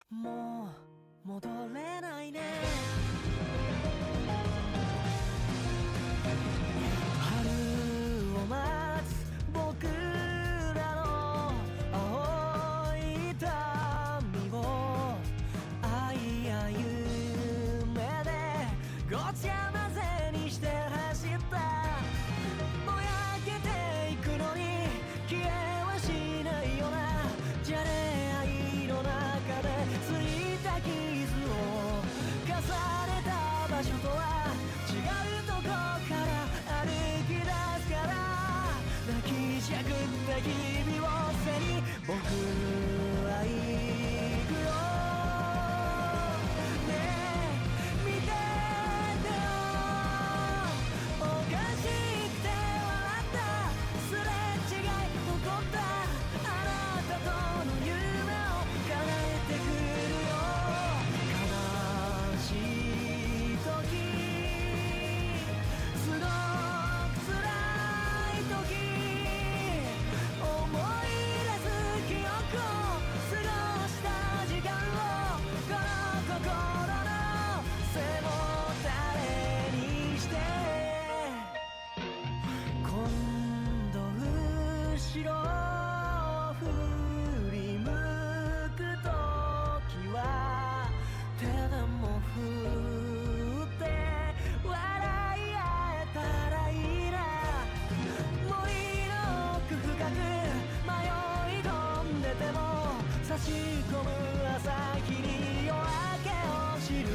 もう戻れないね春を待つ僕らの青い民を愛や夢でごちゃ混ぜにして走ったぼやけていくのに消えはしないよなじゃれ合いの中でついた傷を重ねた場所とは違うとこから歩き出すから泣きじゃくった日々を背に僕は行くよねえ見ててよおかしくて笑ったすれ違い起こったあなたとの夢を叶えてくるよ悲しい時すごく辛い時思い出す記憶を過ごした時間をこの心の背もたれにして今度後ろを振り向くときは手でも振って笑い合えたらいいな森の奥深く迷い込んでても差し込む朝日に夜明けを知る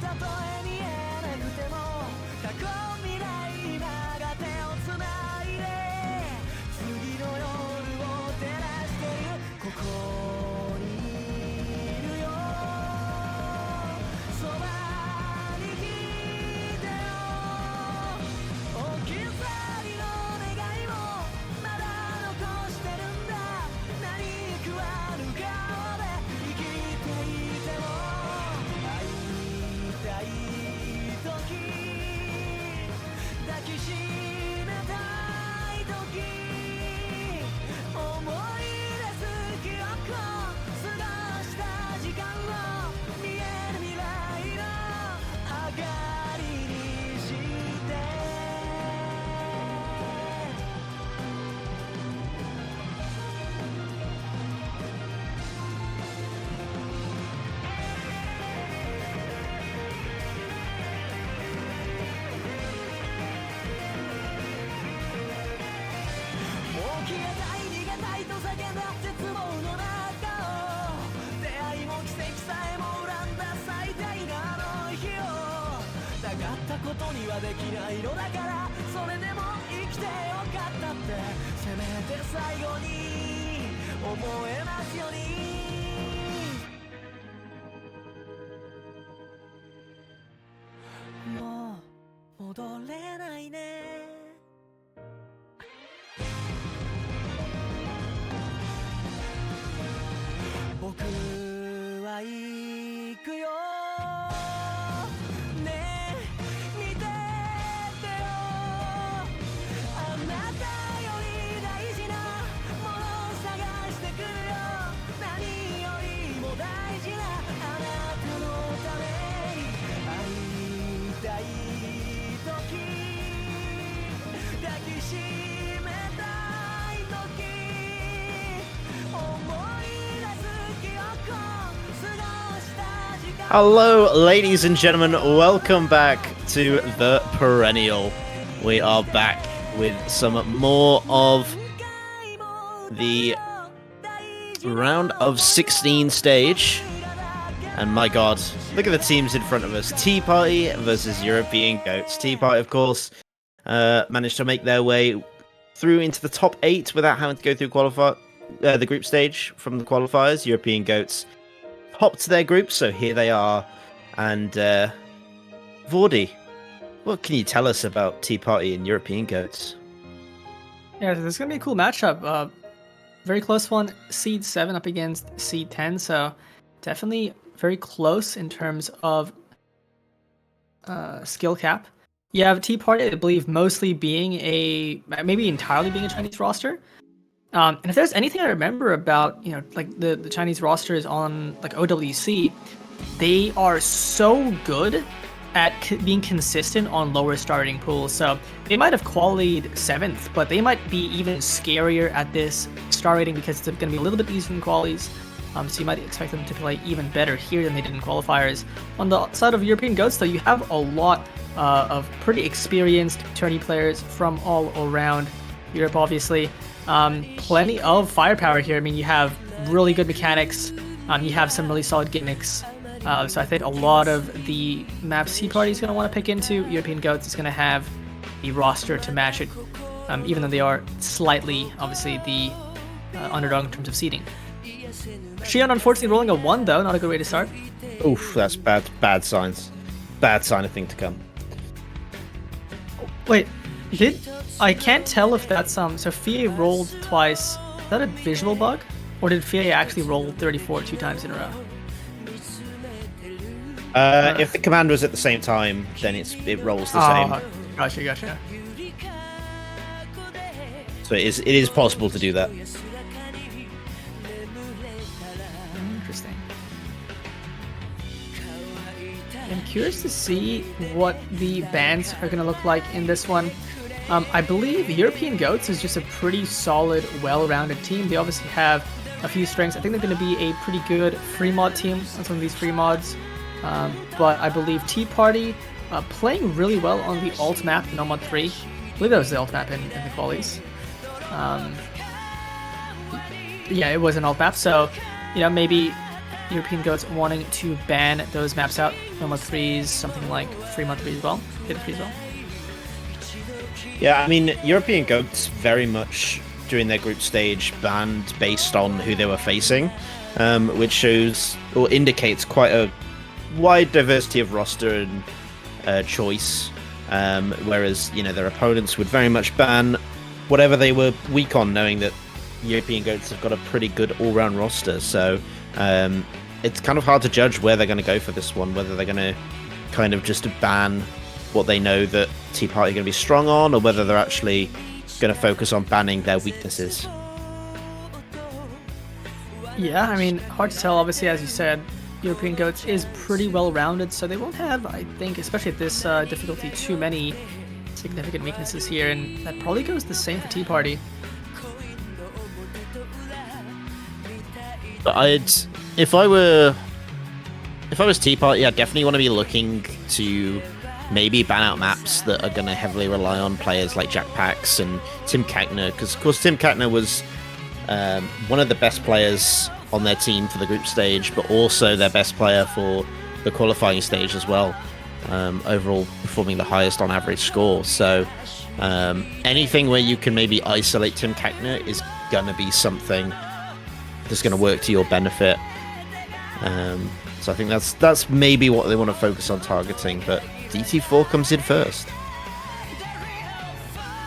たとえ見えなくても過去未来今が手をつないで次の夜を照らしてるここにいるよそばに来てよ置き去りの願いもまだ残してるんだ何食わぬ顔で生きていても会いたい時抱きしめたい時思い出す記憶を過ごした時間を見える未来の明かりにしてもう消えたい逃げたいと叫んだ絶望の中を出会いも奇跡さえも恨んだ最大なあの日をたがったことにはできないのだからそれでも生きてよかったってせめて最後に思えますようにもう戻れないね僕は行くよねえ見ててよあなたより大事なものを探してくるよ何よりも大事なあなたのために会いたい時抱きしめたい時思い出す記憶を過ごした時間 Hello, ladies and gentlemen. Welcome back to the Perennial. We are back with some more of the round of 16 stage. And my god, look at the teams in front of us. Tea Party versus European Goats. Tea Party, of course, managed to make their way through into the top 8 without having to go through the group stage from the qualifiers. European Goats hopped their group, so here they are. And Vordy, what can you tell us about Tea Party and European Goats? Yeah, this is gonna be a cool matchup. Very close one. Seed 7 up against Seed 10, so definitely very close in terms of skill cap. You have Tea Party, I believe, mostly being maybe entirely being a Chinese roster. And if there's anything I remember about, like the Chinese rosters on like OWC, they are so good at being consistent on lower starting pools. So they might have qualied 7th, but they might be even scarier at this star rating because it's going to be a little bit easier than qualies. So you might expect them to play even better here than they did in qualifiers. On the side of European GOATs, though, you have a lot of pretty experienced tourney players from all around Europe, obviously. Plenty of firepower here. I mean, you have really good mechanics. You have some really solid gimmicks. So I think a lot of the maps Tea Party is going to want to pick into. European GOATs is going to have the roster to match it, even though they are slightly, obviously, the underdog in terms of seeding. Xion unfortunately rolling a 1, though. Not a good way to start. Oof, that's bad signs. Bad sign of thing to come. Wait, I can't tell if that's so Fie rolled twice. Is that a visual bug? Or did Fie actually roll 34 2 times in a row? If the command was at the same time, then it rolls the same. Gotcha. So it is possible to do that. Interesting. I'm curious to see what the bans are going to look like in this one. I believe European GOATs is just a pretty solid, well-rounded team. They obviously have a few strengths. I think they're going to be a pretty good free mod team on some of these free mods. But I believe Tea Party playing really well on the alt map in Mod 3. I believe that was the alt map in the qualies. Yeah, it was an alt map, so maybe European GOATs wanting to ban those maps out. Mod 3s, something like free Mod 3 as well. Hidden 3 as well. Yeah, I mean, European GOATs very much during their group stage banned based on who they were facing, which shows or indicates quite a wide diversity of roster and choice, whereas their opponents would very much ban whatever they were weak on, knowing that European GOATs have got a pretty good all-round roster. So it's kind of hard to judge where they're going to go for this one, whether they're going to kind of just ban what they know that Tea Party are going to be strong on, or whether they're actually going to focus on banning their weaknesses. Yeah, I mean, hard to tell. Obviously, as you said, European GOATs is pretty well-rounded, so they won't have, I think, especially at this difficulty, too many significant weaknesses here, and that probably goes the same for Tea Party. If I was Tea Party, I'd definitely want to be looking to maybe ban out maps that are going to heavily rely on players like Jackpax and Tim Kackner, because of course Tim Kackner was one of the best players on their team for the group stage, but also their best player for the qualifying stage as well, overall performing the highest on average score. So anything where you can maybe isolate Tim Kackner is going to be something that's going to work to your benefit. So I think that's maybe what they want to focus on targeting, but DT4 comes in first.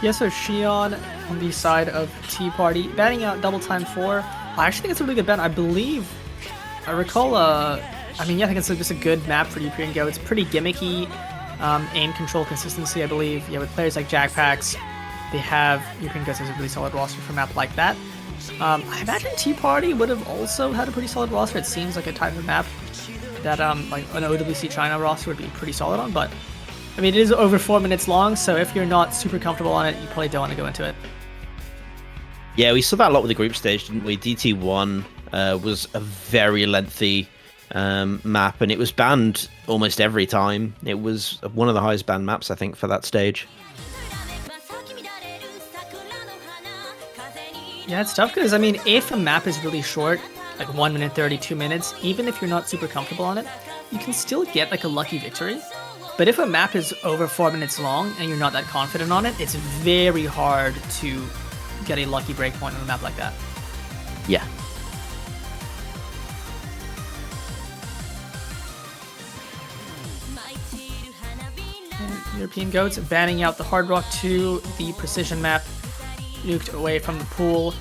Yeah, so Xion on the side of Tea Party, banning out Double Time 4. I actually think it's a really good ban. I recall, I think it's just a good map for European Go. It's pretty gimmicky, aim control consistency, I believe. Yeah, with players like Jackpax, they have European Go has a really solid roster for a map like that. I imagine Tea Party would have also had a pretty solid roster. It seems like a type of map that like an OWC China roster would be pretty solid on, but I mean, it is over 4 minutes long, so if you're not super comfortable on it, you probably don't want to go into it. Yeah, we saw that a lot with the group stage, didn't we? DT1 was a very lengthy map, and it was banned almost every time. It was one of the highest banned maps, I think, for that stage. Yeah, it's tough because, I mean, if a map is really short, like 1 minute 30, 2 minutes, even if you're not super comfortable on it, you can still get like a lucky victory. But if a map is over 4 minutes long and you're not that confident on it, it's very hard to get a lucky breakpoint on a map like that. Yeah. And European Goats banning out the Hard Rock 2, the Precision map, nuked away from the pool.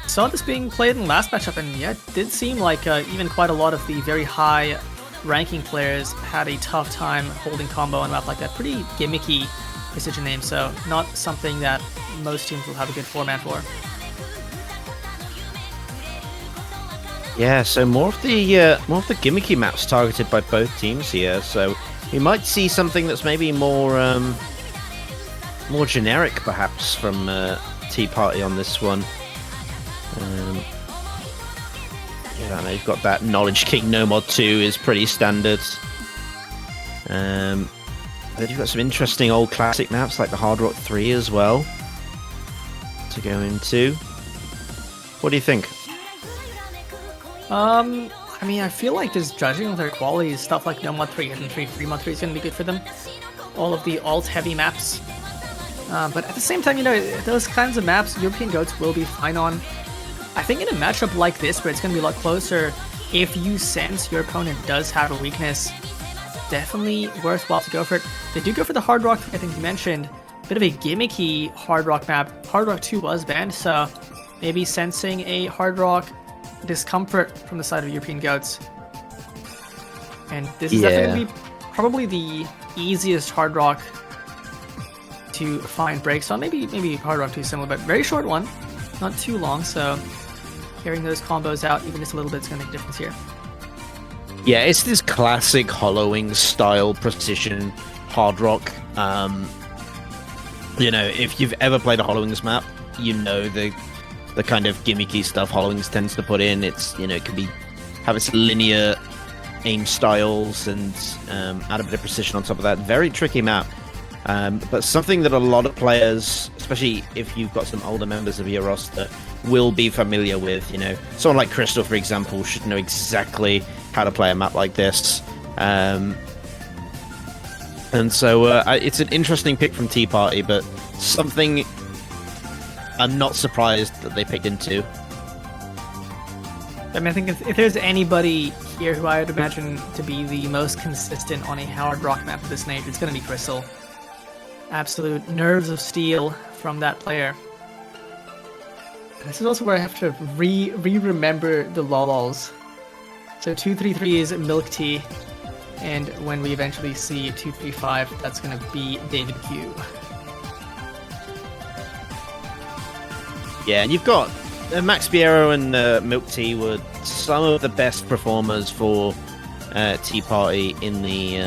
Saw this being played in the last matchup, and yeah, it did seem like even quite a lot of the very high ranking players had a tough time holding combo on a map like that. Pretty gimmicky Precision name, so not something that most teams will have a good 4-man for. Yeah, so more of the gimmicky maps targeted by both teams here. So we might see something that's maybe more generic, perhaps, from Tea Party on this one. Yeah, I know you've got that Knowledge King No Mod 2 is pretty standard. Then you've got some interesting old classic maps like the Hard Rock 3 as well to go into. What do you think? I mean, I feel like just judging their quality, stuff like No Mod 3, Hidden 3, Free Mod 3 is going to be good for them. All of the alt-heavy maps. But at the same time, you know, those kinds of maps, European Goats will be fine on. I think in a matchup like this, where it's going to be a lot closer, if you sense your opponent does have a weakness, definitely worthwhile to go for it. They do go for the Hard Rock, I think you mentioned. Bit of a gimmicky Hard Rock map. Hard Rock 2 was banned, so maybe sensing a Hard Rock discomfort from the side of European Goats. And this is definitely probably the easiest Hard Rock to find breaks on. Maybe Hard Rock 2 is similar, but very short one. Not too long, so carrying those combos out even just a little bit is going to make a difference here. Yeah, it's this classic Hollowing style precision Hard Rock. You know, if you've ever played a Hollowings map, you know the kind of gimmicky stuff Hollowings tends to put in. It's, you know, it can have its linear aim styles and add a bit of precision on top of that. Very tricky map. But something that a lot of players, especially if you've got some older members of your roster, will be familiar with. You know, someone like Crystal, for example, should know exactly how to play a map like this. And so it's an interesting pick from Tea Party, but something I'm not surprised that they picked into. I mean, I think if there's anybody here who I would imagine to be the most consistent on a Hard Rock map of this nature, it's going to be Crystal. Absolute nerves of steel from that player. This is also where I have to remember the lols. So 233 is Milk Tea, and when we eventually see 235, that's going to be David Q. Yeah, and you've got Max Biero and Milk Tea were some of the best performers for Tea Party in the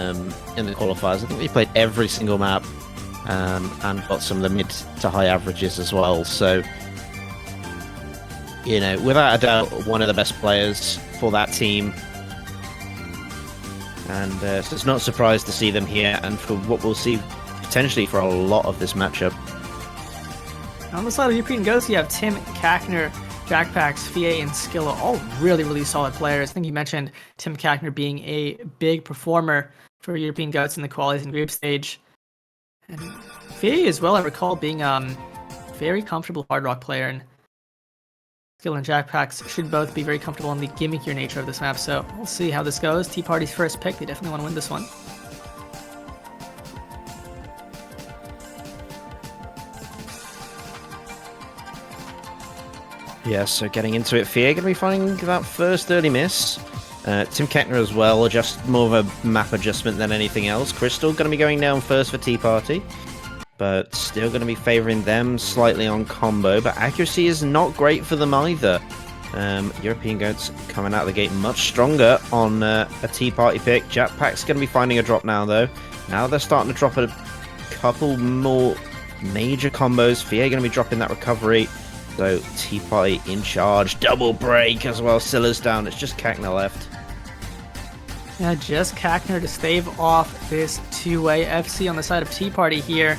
qualifiers. I think they played every single map. And got some of the mid to high averages as well. So, you know, without a doubt, one of the best players for that team. And so it's not surprised to see them here, and for what we'll see potentially for a lot of this matchup. On the side of European Ghosts, you have Tim, Kakner, Jackpax, Fie, and Skilla, all really, really solid players. I think you mentioned Tim Kakner being a big performer for European Goats in the qualies and group stage. And Fie as well, I recall being very comfortable Hard Rock player, and Skill and Jackpacks should both be very comfortable in the gimmickier nature of this map, so we'll see how this goes. Tea Party's first pick, they definitely want to win this one. Yeah, so getting into it, Fie going to be finding that first early miss. Tim Keckner as well, just more of a map adjustment than anything else. Crystal going to be going down first for Tea Party, but still going to be favouring them slightly on combo, but accuracy is not great for them either. European Goats coming out of the gate much stronger on a Tea Party pick. Jetpack's going to be finding a drop now, though. Now they're starting to drop a couple more major combos. Fie going to be dropping that recovery. So Tea Party in charge. Double break as well. Silla's down. It's just Kakner left. Yeah, just Kakner to stave off this two-way FC on the side of Tea Party here.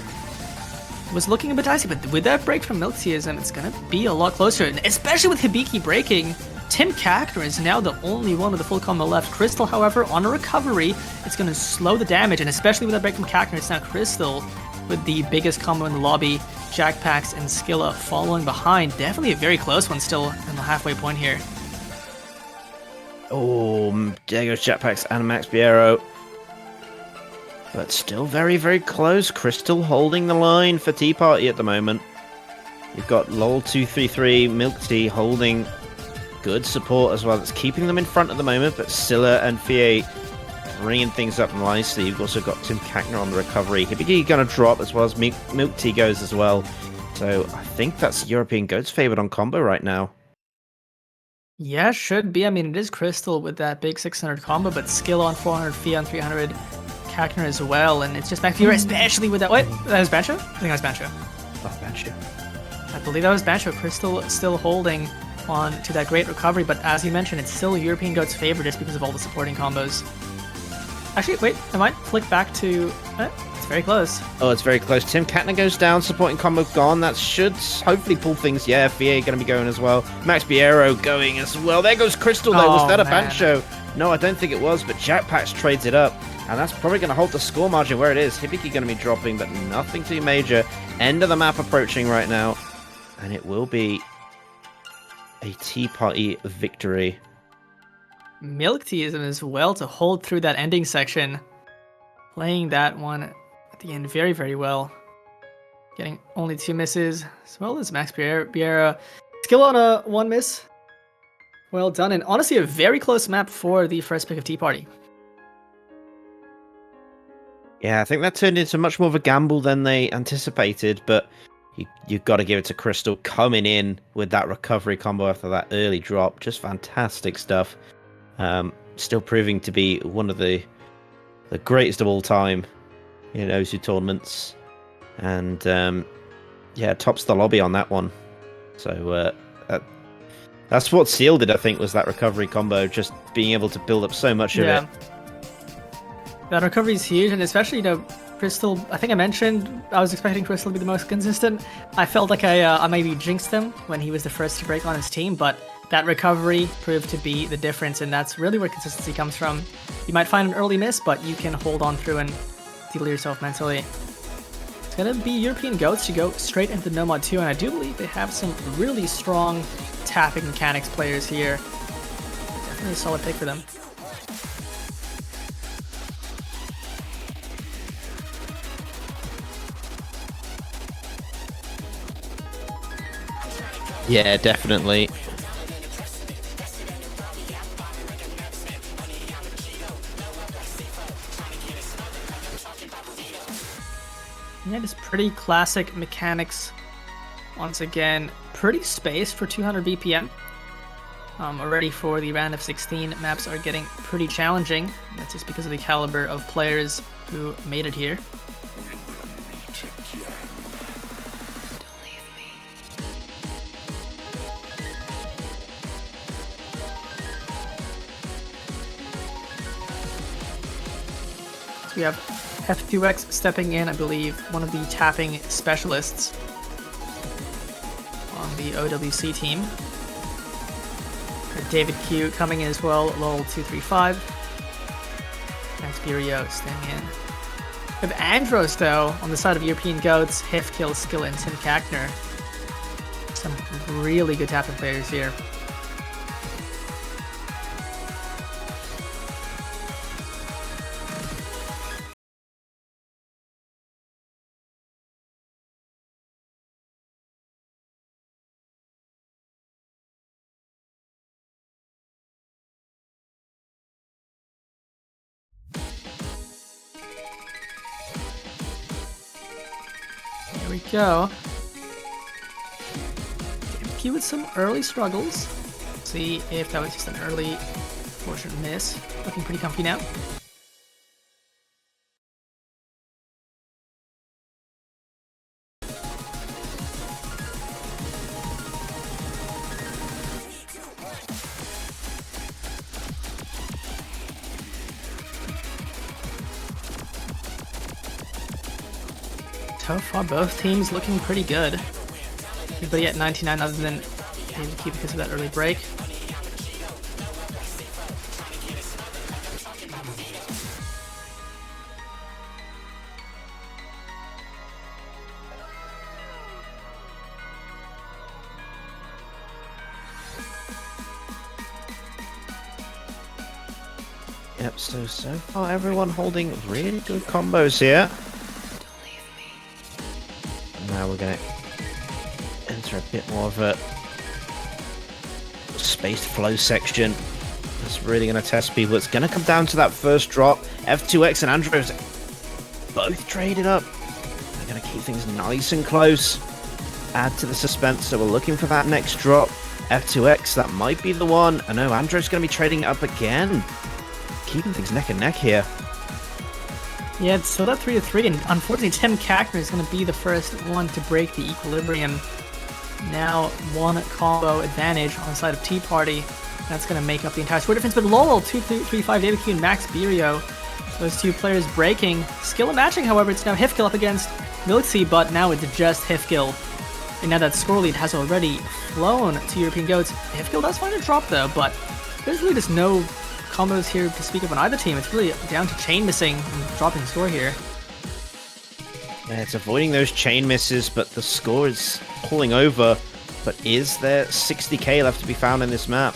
Was looking a bit dicey, but with that break from Milk Teaism, it's going to be a lot closer. And especially with Hibiki breaking, Tim Kakner is now the only one with a full combo left. Crystal, however, on a recovery, it's going to slow the damage. And especially with that break from Kakner, it's now Crystal with the biggest combo in the lobby. Jackpax and Skilla following behind. Definitely a very close one still on the halfway point here. Oh, there goes Jetpax and Max Biero. But still very, very close. Crystal holding the line for Tea Party at the moment. You've got LOL233, Milk Tea holding good support as well. That's keeping them in front at the moment, but Scylla and Fie bringing things up nicely. You've also got Tim Kakner on the recovery. Hibiki going to drop as well as Milk Tea goes as well. So I think that's European Goats favoured on combo right now. Yeah, should be. I mean, it is Crystal with that big 600 combo, but skill on 400, Fee on 300, Kakner as well, and it's just back here, especially with that. Wait, that was Bancho? I think that was Bancho. Oh, Banshee. I believe that was Bancho. Crystal still holding on to that great recovery, but as you mentioned, it's still European Goat's favor just because of all the supporting combos. Actually, wait, I might flick back to... it's very close. Oh, it's very close. Tim Katner goes down, supporting combo gone. That should hopefully pull things. Yeah, Fie going to be going as well. Max Biero going as well. There goes Crystal, though. Was that a Bancho? No, I don't think it was, but Jackpacks trades it up. And that's probably going to hold the score margin where it is. Hibiki going to be dropping, but nothing too major. End of the map approaching right now. And it will be a Tea Party victory. Milk Tea is in as well to hold through that ending section. Playing that one at the end very, very well. Getting only 2 misses, as well as Max Biera. Skill on a 1 miss. Well done, and honestly a very close map for the first pick of Tea Party. Yeah, I think that turned into much more of a gamble than they anticipated, but you've got to give it to Crystal coming in with that recovery combo after that early drop. Just fantastic stuff. Still proving to be one of the greatest of all time in Osu tournaments. And yeah, tops the lobby on that one. So that's what sealed it, I think, was that recovery combo. Just being able to build up so much of it. That recovery is huge, and especially, Crystal, I think I mentioned I was expecting Crystal to be the most consistent. I felt like I maybe jinxed him when he was the first to break on his team, but that recovery proved to be the difference, and that's really where consistency comes from. You might find an early miss, but you can hold on through and deal yourself mentally. It's going to be European Goats to go straight into Nomad 2, and I do believe they have some really strong tapping mechanics players here. Definitely a solid pick for them. Yeah, definitely. Yeah, just pretty classic mechanics. Once again, pretty spaced for 200 BPM. Already for the round of 16, maps are getting pretty challenging. That's just because of the caliber of players who made it here. We have F2X stepping in, I believe, one of the tapping specialists on the OWC team. David Q coming in as well, LOL235. Max Burio staying in. We have Andros, though, on the side of European Goats, Hif, Kill, Skill, and Tim Kakner. Some really good tapping players here. Here we go. Q with some early struggles. See if that was just an early fortunate miss. Looking pretty comfy now. So far, both teams looking pretty good. Everybody at 99 other than David Q because of that early break. Yep, so far everyone holding really good combos here. Now we're going to enter a bit more of a spaced flow section. That's really going to test people. It's going to come down to that first drop. F2X and Andros both traded up. They're going to keep things nice and close. Add to the suspense. So we're looking for that next drop. F2X, that might be the one. I know Andrew's going to be trading up again. Keeping things neck and neck here. Yeah, it's still at 3-3, and unfortunately Tim Kackner is going to be the first one to break the equilibrium. Now 1 combo advantage on the side of Tea Party. That's going to make up the entire score difference, but Lowell, 2-3-5, David Q and Max Birio. Those two players breaking. Skill and matching, however, it's now Hifgill up against Milksea, but now it's just Hifgill. And now that score lead has already flown to European Goats. Hifgill does find a drop though, but there's really just no combos here to speak of on either team. It's really down to chain missing and dropping score here. Yeah, it's avoiding those chain misses, but the score is pulling over. But is there 60k left to be found in this map?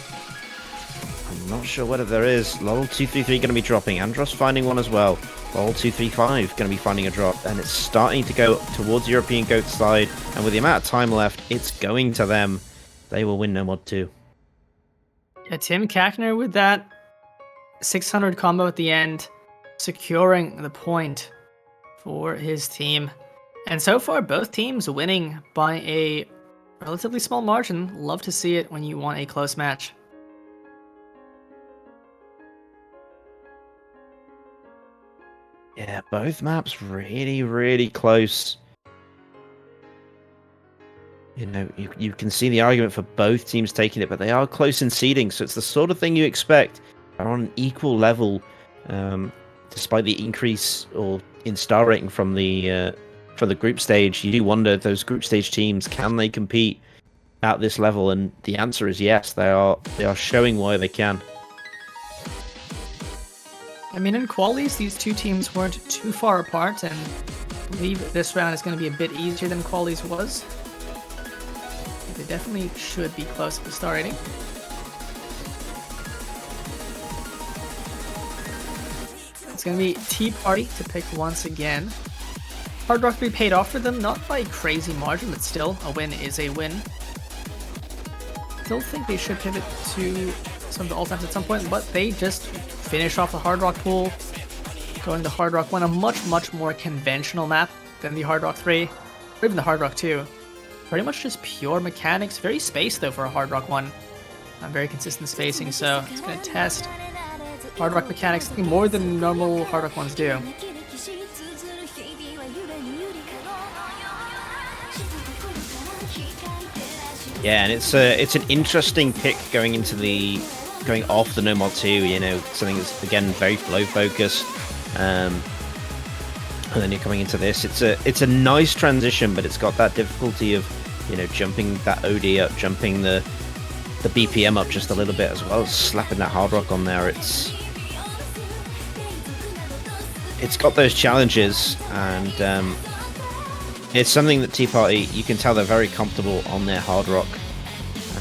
I'm not sure whether there is. Lol233 going to be dropping. Andros finding one as well. Lol235 going to be finding a drop. And it's starting to go towards European Goat side. And with the amount of time left, it's going to them. They will win no mod 2. Yeah, Tim Kackner with that 600 combo at the end, securing the point for his team. And so far, both teams winning by a relatively small margin. Love to see it when you want a close match. Yeah, both maps really, really close. You know, you can see the argument for both teams taking it, but they are close in seeding, so it's the sort of thing you expect. They're on an equal level, despite the increase or in star rating from the group stage. You do wonder, those group stage teams, can they compete at this level? And the answer is yes. They are showing why they can. I mean, in qualies, these two teams weren't too far apart, and I believe this round is going to be a bit easier than qualies was. They definitely should be close to the star rating. It's going to be Tea Party to pick once again. Hard Rock 3 paid off for them, not by a crazy margin, but still, a win is a win. Still think they should pivot to some of the alt-times at some point, but they just finish off the Hard Rock pool, going to Hard Rock 1, a much, much more conventional map than the Hard Rock 3, or even the Hard Rock 2. Pretty much just pure mechanics, very spaced though for a Hard Rock 1. Very consistent spacing, so it's going to test Hard Rock mechanics more than normal Hard Rock 1s do. Yeah, and it's an interesting pick going off the no mod 2. You know, something that's again very flow focused, and then you're coming into this. It's a nice transition, but it's got that difficulty of, you know, jumping that OD up, jumping the BPM up just a little bit, as well as slapping that Hard Rock on there. It's got those challenges, and it's something that Tea Party, you can tell they're very comfortable on their Hard Rock.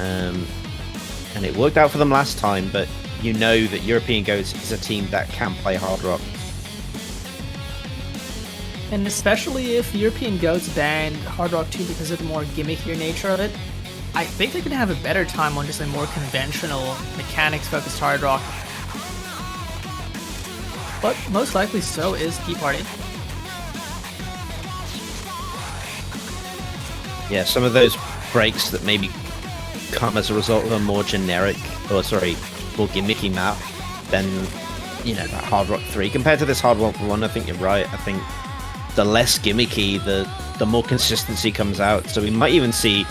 And it worked out for them last time, but you know that European Goats is a team that can play Hard Rock. And especially if European Goats banned Hard Rock 2 because of the more gimmickier nature of it, I think they're going to have a better time on just a more conventional, mechanics-focused Hard Rock. But most likely so is Tea Party. Yeah, some of those breaks that maybe come as a result of a more generic, more gimmicky map than, you know, that Hard Rock 3. Compared to this Hard Rock 1, I think you're right. I think the less gimmicky, the more consistency comes out. So we might even see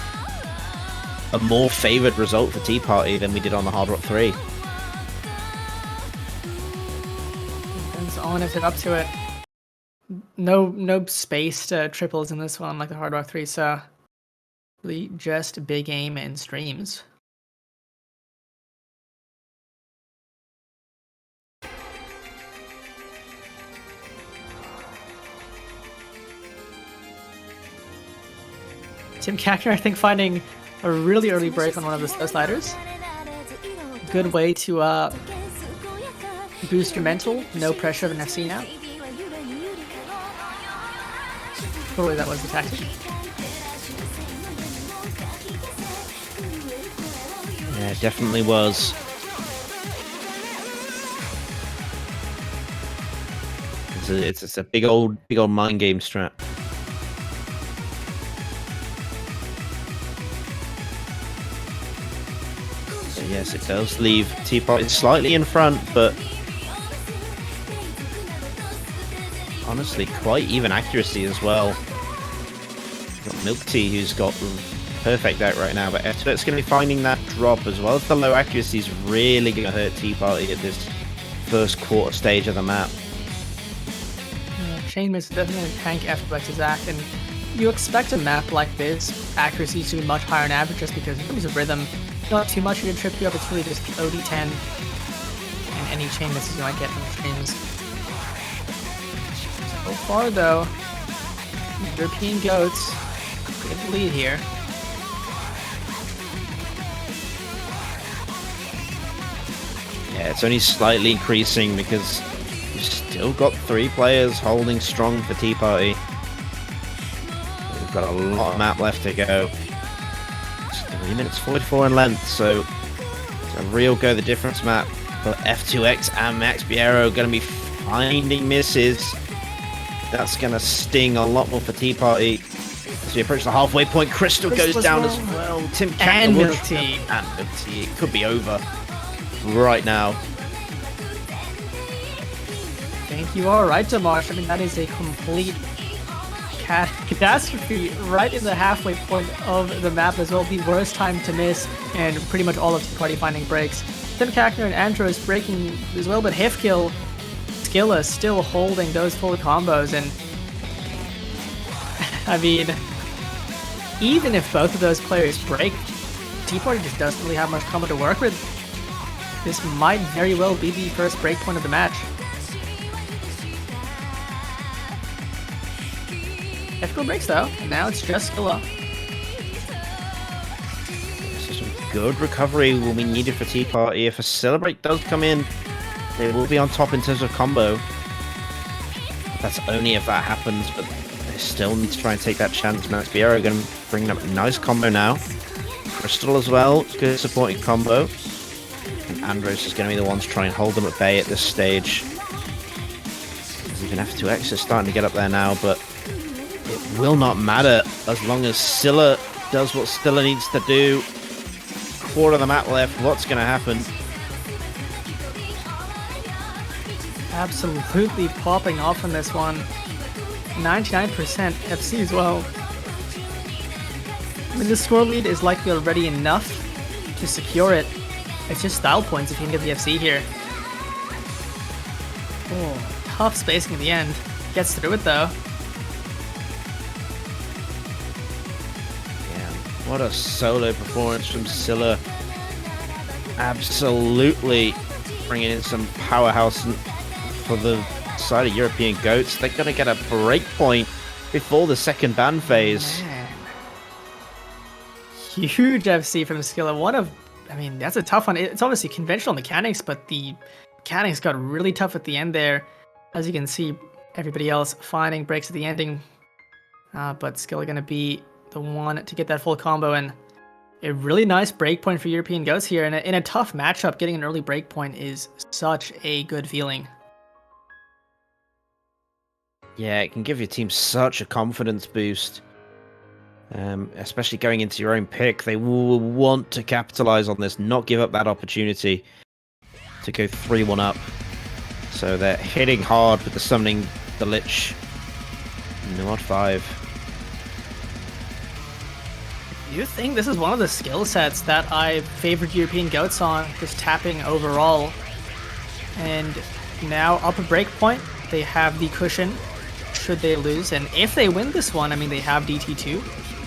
a more favored result for Tea Party than we did on the Hard Rock 3. Depends on if they're up to it. No spaced triples in this one like the Hard Rock 3, so really just big aim and streams. Tim Kackner, I think, finding a really early break on one of the slow sliders. Good way to boost your mental. No pressure of an FC now. Probably that was the tactic. Yeah, it definitely was. It's a big old mind game strat. Yes, it does leave Tea Party slightly in front, but honestly, quite even accuracy as well. Got Milk Tea, who's got perfect deck right now, but F2X going to be finding that drop as well as the low accuracy is really going to hurt Tea Party at this first quarter stage of the map. Chain Miss is definitely going to tank F2X's act, and you expect a map like this, accuracy to be much higher on average just because in terms of rhythm, not too much to trip you up, it's really just OD10 and any chain misses you might get from the chains. So far though, European Goats get the lead here. Yeah, it's only slightly increasing because you've still got 3 players holding strong for Tea Party. We've got a lot of map left to go. It's 3 minutes 44 in length, so it's a real go the difference map. But F2X and Max Biero going to be finding misses. That's going to sting a lot more for Tea Party. As we approach the halfway point, Crystal goes down as well. Tim and Milk Tea. And Milk Tea. It could be over right now. I think you are right, Dimash. I mean, that is a complete catastrophe right in the halfway point of the map as well. The worst time to miss, and pretty much all of Tea Party finding breaks. Tim Kakner and Andros breaking as well, but Hifkill, Skilla still holding those full combos, and I mean, even if both of those players break, Tea Party just doesn't really have much combo to work with. This might very well be the first break point of the match. Hifkill breaks though, and now it's just Skilla. Some good recovery will be needed for Tea Party. If a Celebrate does come in, they will be on top in terms of combo. That's only if that happens, but they still need to try and take that chance. Max Biero going to bring up a nice combo now. Crystal as well, good supporting combo. And Andros is going to be the one to try and hold them at bay at this stage. Even F2X is starting to get up there now, but it will not matter as long as Scylla does what Scylla needs to do. Quarter of the map left, what's going to happen? Absolutely popping off on this one. 99% FC as well. I mean, the score lead is likely already enough to secure it. It's just style points if you can get the FC here. Oh, tough spacing at the end. Gets through it though. Yeah, what a solo performance from Scylla. Absolutely bringing in some powerhouse for the side of European Goats. They're going to get a break point before the second ban phase. Man. Huge FC from Skilla. I mean, that's a tough one. It's obviously conventional mechanics, but the mechanics got really tough at the end there. As you can see, everybody else finding breaks at the ending. But Skilla going to be the one to get that full combo, and a really nice break point for European Goats here. And in a tough matchup, getting an early break point is such a good feeling. Yeah, it can give your team such a confidence boost. Especially going into your own pick. They will want to capitalize on this, not give up that opportunity to go 3-1 up. So they're hitting hard with the summoning the Lich. Mod 5. You think this is one of the skill sets that I favored European Goats on, just tapping overall. And now up a break point, they have the cushion should they lose. And if they win this one, I mean, they have DT2,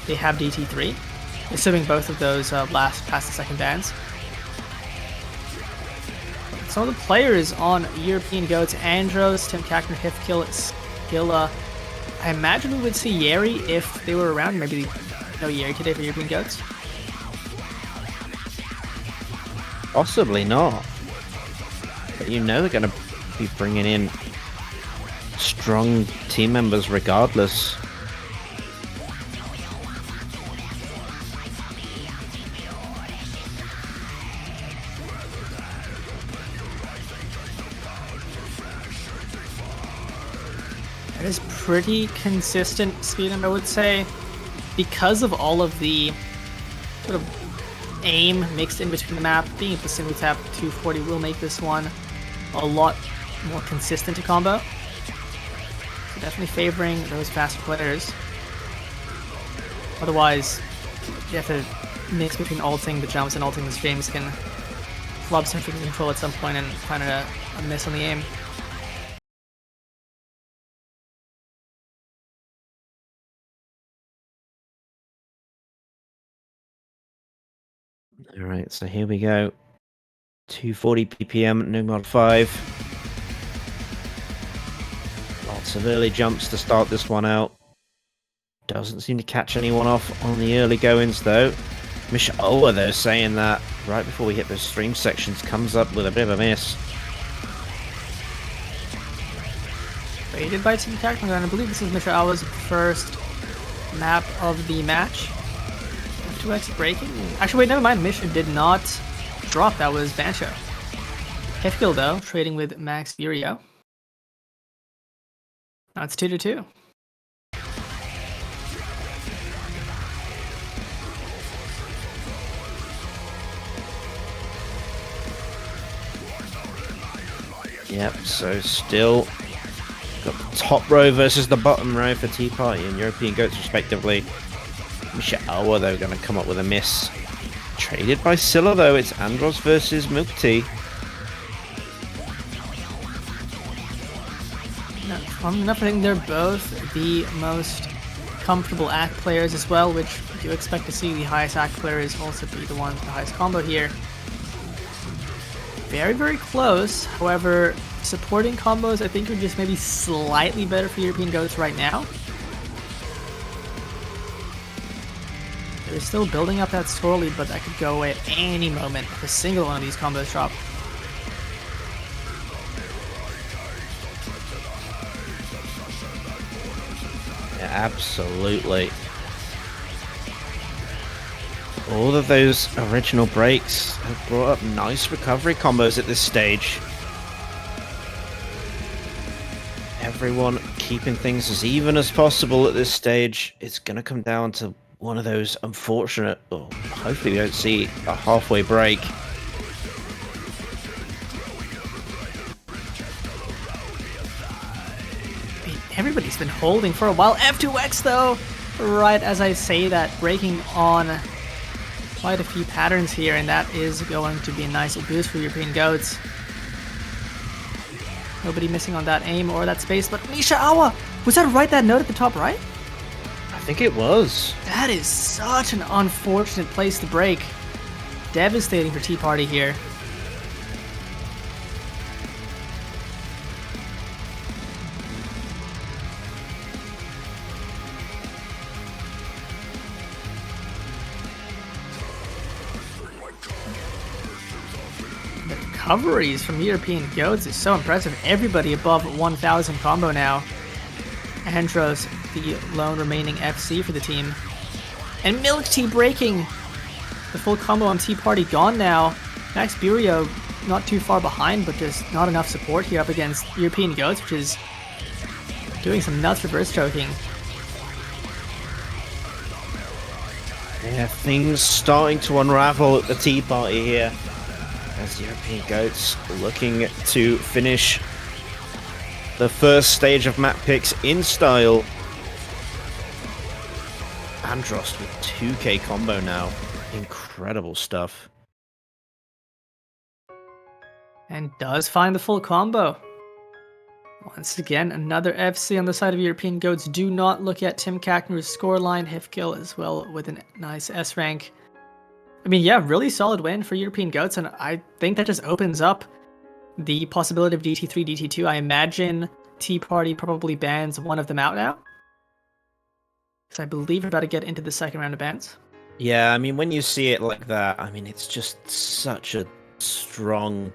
they have DT3, assuming both of those last past the second bans. Some of the players on European Goats, Andros, Tim Kakner, Hifkill, Skilla. I imagine we would see Yeri if they were around. Maybe no Yeri today for European Goats. Possibly not. But you know they're going to be bringing in strong team members regardless. It is pretty consistent speed, I would say, because of all of the sort of aim mixed in between the map. Being able to single tap 240 will make this one a lot more consistent to combo. So definitely favoring those faster players. Otherwise, you have to mix between ulting the jumps and ulting the streams, can flub centric control at some point and find a miss on the aim. Alright, so here we go. 240 ppm, no mod 5. Lots of early jumps to start this one out. Doesn't seem to catch anyone off on the early goings though. Mishaoa though saying that right before we hit those stream sections comes up with a bit of a miss. Rated by Team Cactus, and I believe this is Mishaoa's first map of the match. F2X breaking? Actually wait, never mind, Misha did not drop, that was Bancho. Hefkill though, trading with Max Furio. Now it's 2-2. Yep, so still got the top row versus the bottom row for Tea Party and European Goats respectively. Mishaoa though going to come up with a miss. Traded by Scylla though, it's Andros versus Milk Tea. I think they're both the most comfortable ACK players as well, which you expect to see the highest ACK players also be the ones with the highest combo here. Very, very close. However, supporting combos I think are just maybe slightly better for European Goats right now. They're still building up that score lead, but that could go away at any moment if a single one of these combos drop. Yeah, absolutely. All of those original breaks have brought up nice recovery combos at this stage. Everyone keeping things as even as possible at this stage. It's going to come down to one of those unfortunate, or hopefully we don't see a halfway break. Everybody's been holding for a while. F2X though, right as I say that, breaking on quite a few patterns here, and that is going to be a nice boost for European Goats. Nobody missing on that aim or that space, but Mishaoa! Was that right, that note at the top right? I think it was. That is such an unfortunate place to break. Devastating for Tea Party here. Recoveries from European Goats is so impressive. Everybody above 1,000 combo now. Andros, the lone remaining FC for the team. And Milk Tea breaking the full combo on Tea Party gone now. Max Burio not too far behind, but just not enough support here up against European Goats, which is doing some nuts reverse choking. Yeah, things starting to unravel at the Tea Party here. As European Goats looking to finish the first stage of map picks in style. Andros with 2k combo now. Incredible stuff. And does find the full combo. Once again, another FC on the side of European Goats. Do not look at Tim Kackner's scoreline. Hifkill as well with a nice S rank. I mean, yeah, really solid win for European Goats, and I think that just opens up the possibility of DT3, DT2. I imagine Tea Party probably bans one of them out now, because I believe we're about to get into the second round of bans. Yeah, I mean, when you see it like that, I mean, it's just such a strong,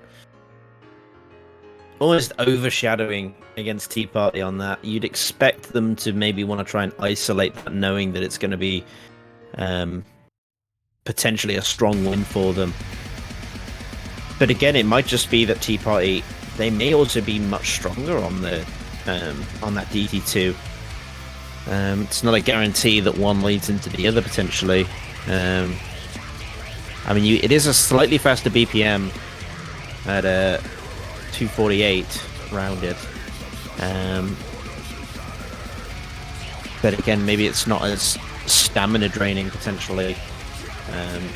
almost overshadowing against Tea Party on that. You'd expect them to maybe want to try and isolate that, knowing that it's going to be potentially a strong win for them. But again, it might just be that Tea Party, they may also be much stronger on the on that DT2. It's not a guarantee that one leads into the other potentially. I mean, it is a slightly faster BPM at 248 rounded. But again, maybe it's not as stamina draining potentially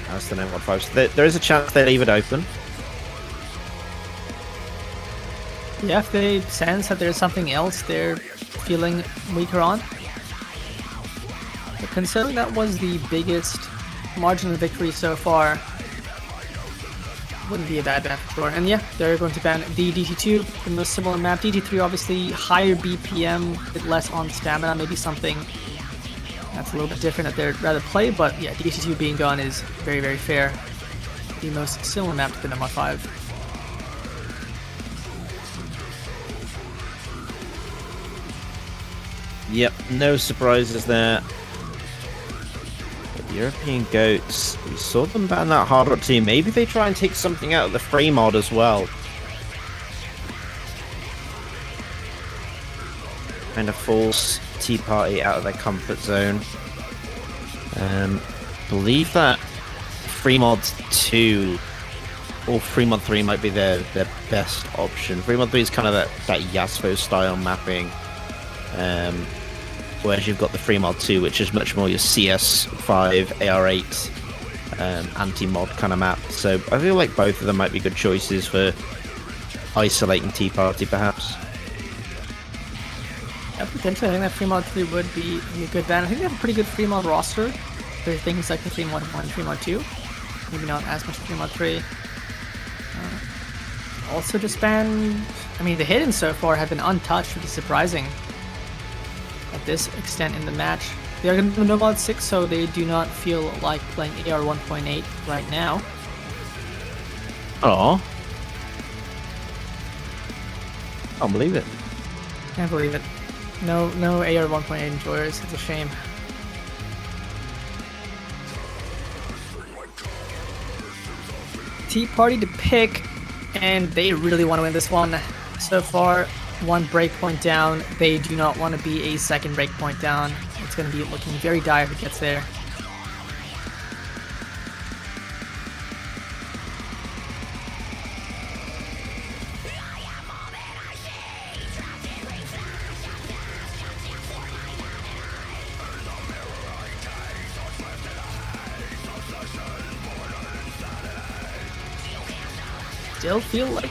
as the 915. So there is a chance they leave it open. Yeah, if they sense that there's something else they're feeling weaker on. But considering that was the biggest margin of victory so far, wouldn't be a bad bet for sure. And yeah, they're going to ban the DT2, the most similar map. DT3 obviously higher BPM, a bit less on stamina, maybe something that's a little bit different that they'd rather play, but yeah, DT2 being gone is very, very fair. The most similar map to the number 5. Yep, no surprises there. But European Goats, we saw them ban that hard rock team. Maybe they try and take something out of the free mod as well. Kind of force Tea Party out of their comfort zone. Believe that free mod 2 or free mod 3 might be their best option. Free mod 3 is kind of that Yasuo style mapping. Whereas you've got the free mod 2, which is much more your CS5, AR8 anti-mod kind of map. So I feel like both of them might be good choices for isolating Tea Party, perhaps. Yeah, potentially, I think that free mod 3 would be a good ban. I think they have a pretty good free mod roster. There's things like the free mod 1 and free mod 2. Maybe not as much free mod 3. Also just ban... I mean, the hidden so far have been untouched, which is surprising at this extent in the match. They are going to no mod 6, so they do not feel like playing AR 1.8 right now. Oh, can't believe it. Can't believe it. No AR 1.8 enjoyers. It's a shame. Tea Party to pick, and they really want to win this one. So far, 1 breakpoint down. They do not want to be a second breakpoint down. It's going to be looking very dire if it gets there. Still feel like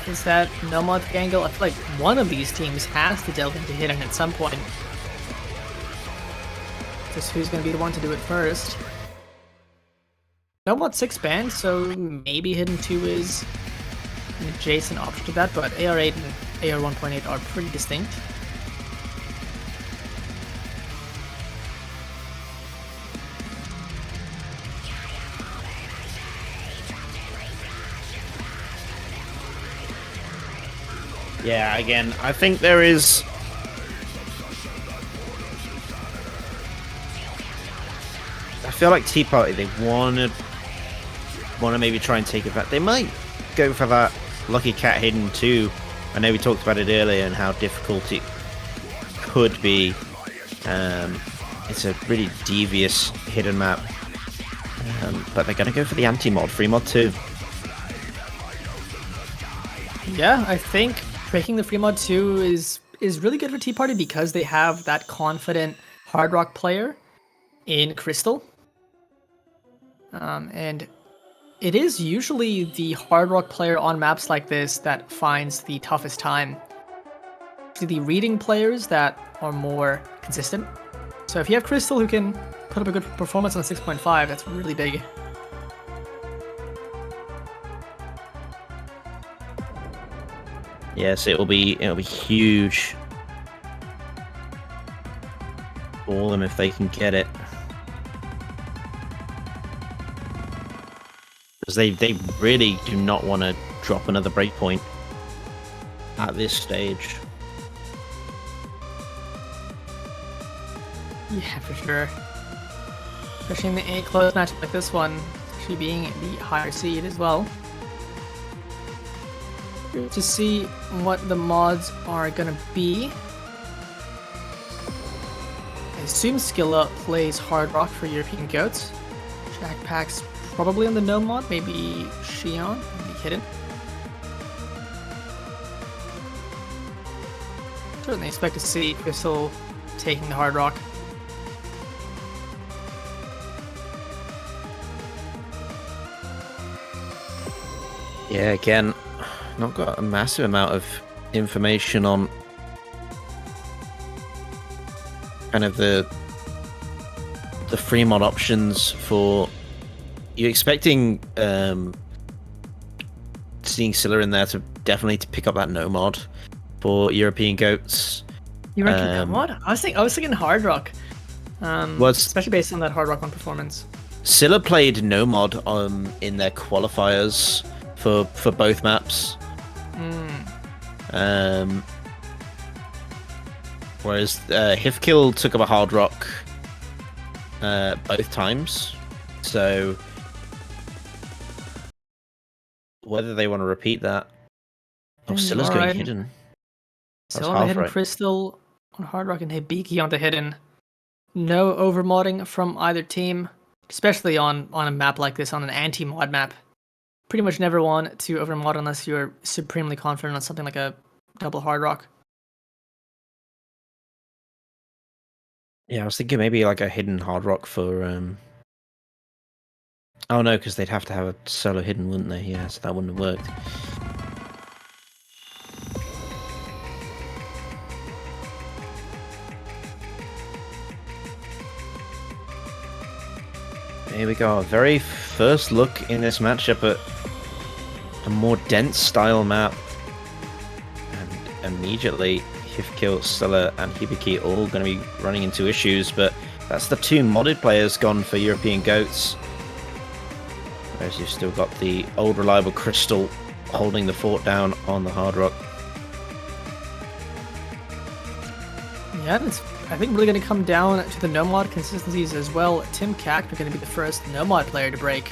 is that Nomad angle. I feel like one of these teams has to delve into Hidden at some point. Just who's going to be the one to do it first. Nomad 6 banned, so maybe Hidden 2 is an adjacent option to that, but AR8 and AR 1.8 are pretty distinct. Yeah, again, I think there is... I feel like Tea Party, they want to maybe try and take it back. They might go for that Lucky Cat Hidden too. I know we talked about it earlier and how difficult it could be. It's a really devious hidden map. But they're going to go for the anti-mod, free mod 2. Yeah, I think breaking the free mod 2 is really good for Tea Party because they have that confident hard rock player in Crystal. And it is usually the hard rock player on maps like this that finds the toughest time. The reading players that are more consistent. So if you have Crystal who can put up a good performance on 6.5, that's really big. Yes, it'll be huge for them if they can get it. Because they really do not want to drop another breakpoint at this stage. Yeah, for sure. Especially in a close match like this one, actually being the higher seed as well. To see what the mods are gonna be. I assume Skilla plays Hard Rock for European Goats. Jackpack's probably on the no mod, maybe Xion, maybe Hidden. Certainly expect to see Crystal taking the Hard Rock. Yeah, again, not got a massive amount of information on kind of the free mod options for. You're expecting seeing Scylla in there to definitely to pick up that no mod for European goats. You reckon no mod? I was thinking Hard Rock. Especially based on that Hard Rock 1 performance. Scylla played no mod in their qualifiers for both maps. Whereas Hifkill took up a Hard Rock both times, so whether they want to repeat that. Oh, Scylla's going Hidden. Still on the Hidden Crystal on Hard Rock and Hibiki on the Hidden. No overmodding from either team, especially on a map like this, on an anti-mod map. Pretty much never want to overmod unless you're supremely confident on something like a double Hard Rock. Yeah, I was thinking maybe like a Hidden Hard Rock for... Oh no, because they'd have to have a solo Hidden, wouldn't they? Yeah, so that wouldn't have worked. Here we go, our very first look in this matchup at a more dense style map. And immediately, Hifkill, Scylla, and Hibiki all going to be running into issues, but that's the two modded players gone for European Goats. Whereas you've still got the old reliable Crystal holding the fort down on the Hard Rock. Yeah, it's I think really going to come down to the no-mod consistencies as well. Tim Cack are going to be the first no-mod player to break.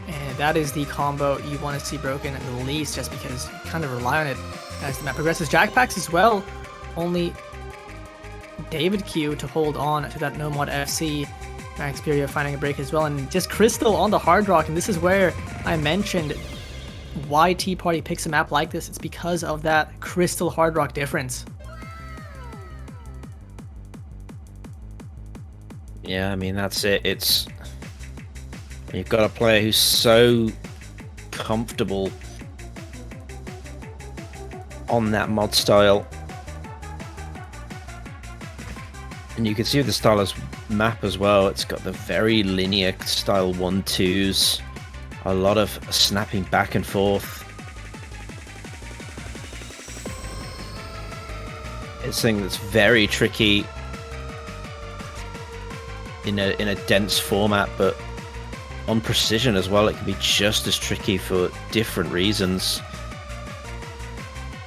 And that is the combo you want to see broken at the least, just because you kind of rely on it as the map progresses. Jackpacks as well, only David Q to hold on to that no-mod FC. Max Furia finding a break as well, and just Crystal on the Hard Rock, and this is where I mentioned why Tea Party picks a map like this. It's because of that Crystal Hard Rock difference. Yeah, I mean, that's it. It's... You've got a player who's so comfortable on that mod style. And you can see with the stylus map as well, it's got the very linear style 1-2s. A lot of snapping back and forth. It's something that's very tricky in a dense format, but on precision as well, it can be just as tricky for different reasons.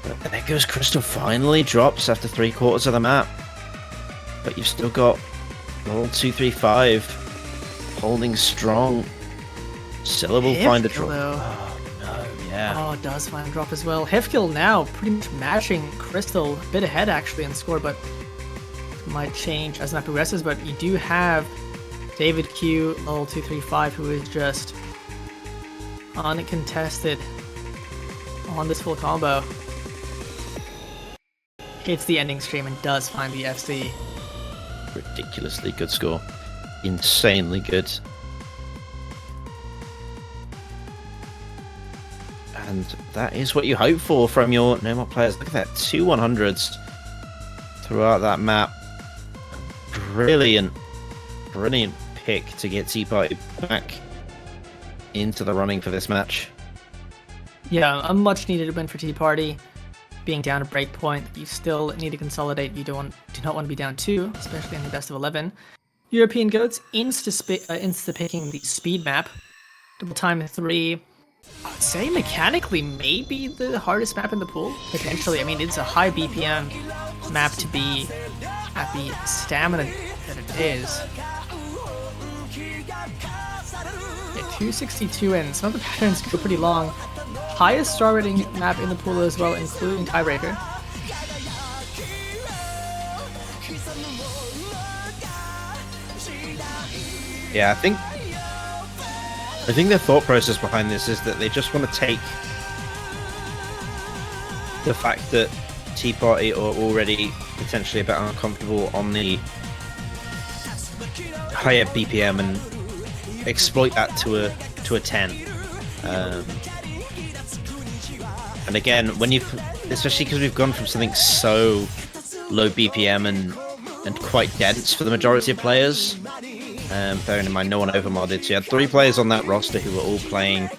But there goes Crystal, finally drops after 3/4 of the map. But you've still got all 2-3-5 holding strong. Scylla will find a drop. Oh no, yeah. Oh, it does find a drop as well. Hifkill now pretty much matching Crystal, a bit ahead actually in score, but might change as the map progresses. But you do have David Q, level 2-3-5, who is just uncontested on this full combo. Hits the ending stream and does find the FC. Ridiculously good score. Insanely good. And that is what you hope for from your no-mod players. Look at that, 2 100s throughout that map. Brilliant pick to get Tea Party back into the running for this match. Yeah, a much needed win for Tea Party. Being down a break point, you still need to consolidate. You do not want to be down 2, especially in the best of 11. European Goats insta-picking the speed map. Double time 3. I'd say mechanically maybe the hardest map in the pool, potentially. I mean, it's a high BPM map to be at the stamina that it is. Yeah, 262, and some of the patterns go pretty long. Highest star rating map in the pool as well, including Tiebreaker. Yeah, I think I think the thought process behind this is that they just want to take the fact that Tea Party are already potentially a bit uncomfortable on the higher BPM and exploit that to a 10. And again, when especially because we've gone from something so low BPM and quite dense for the majority of players. Bearing in mind no one overmodded, so you had 3 players on that roster who were all playing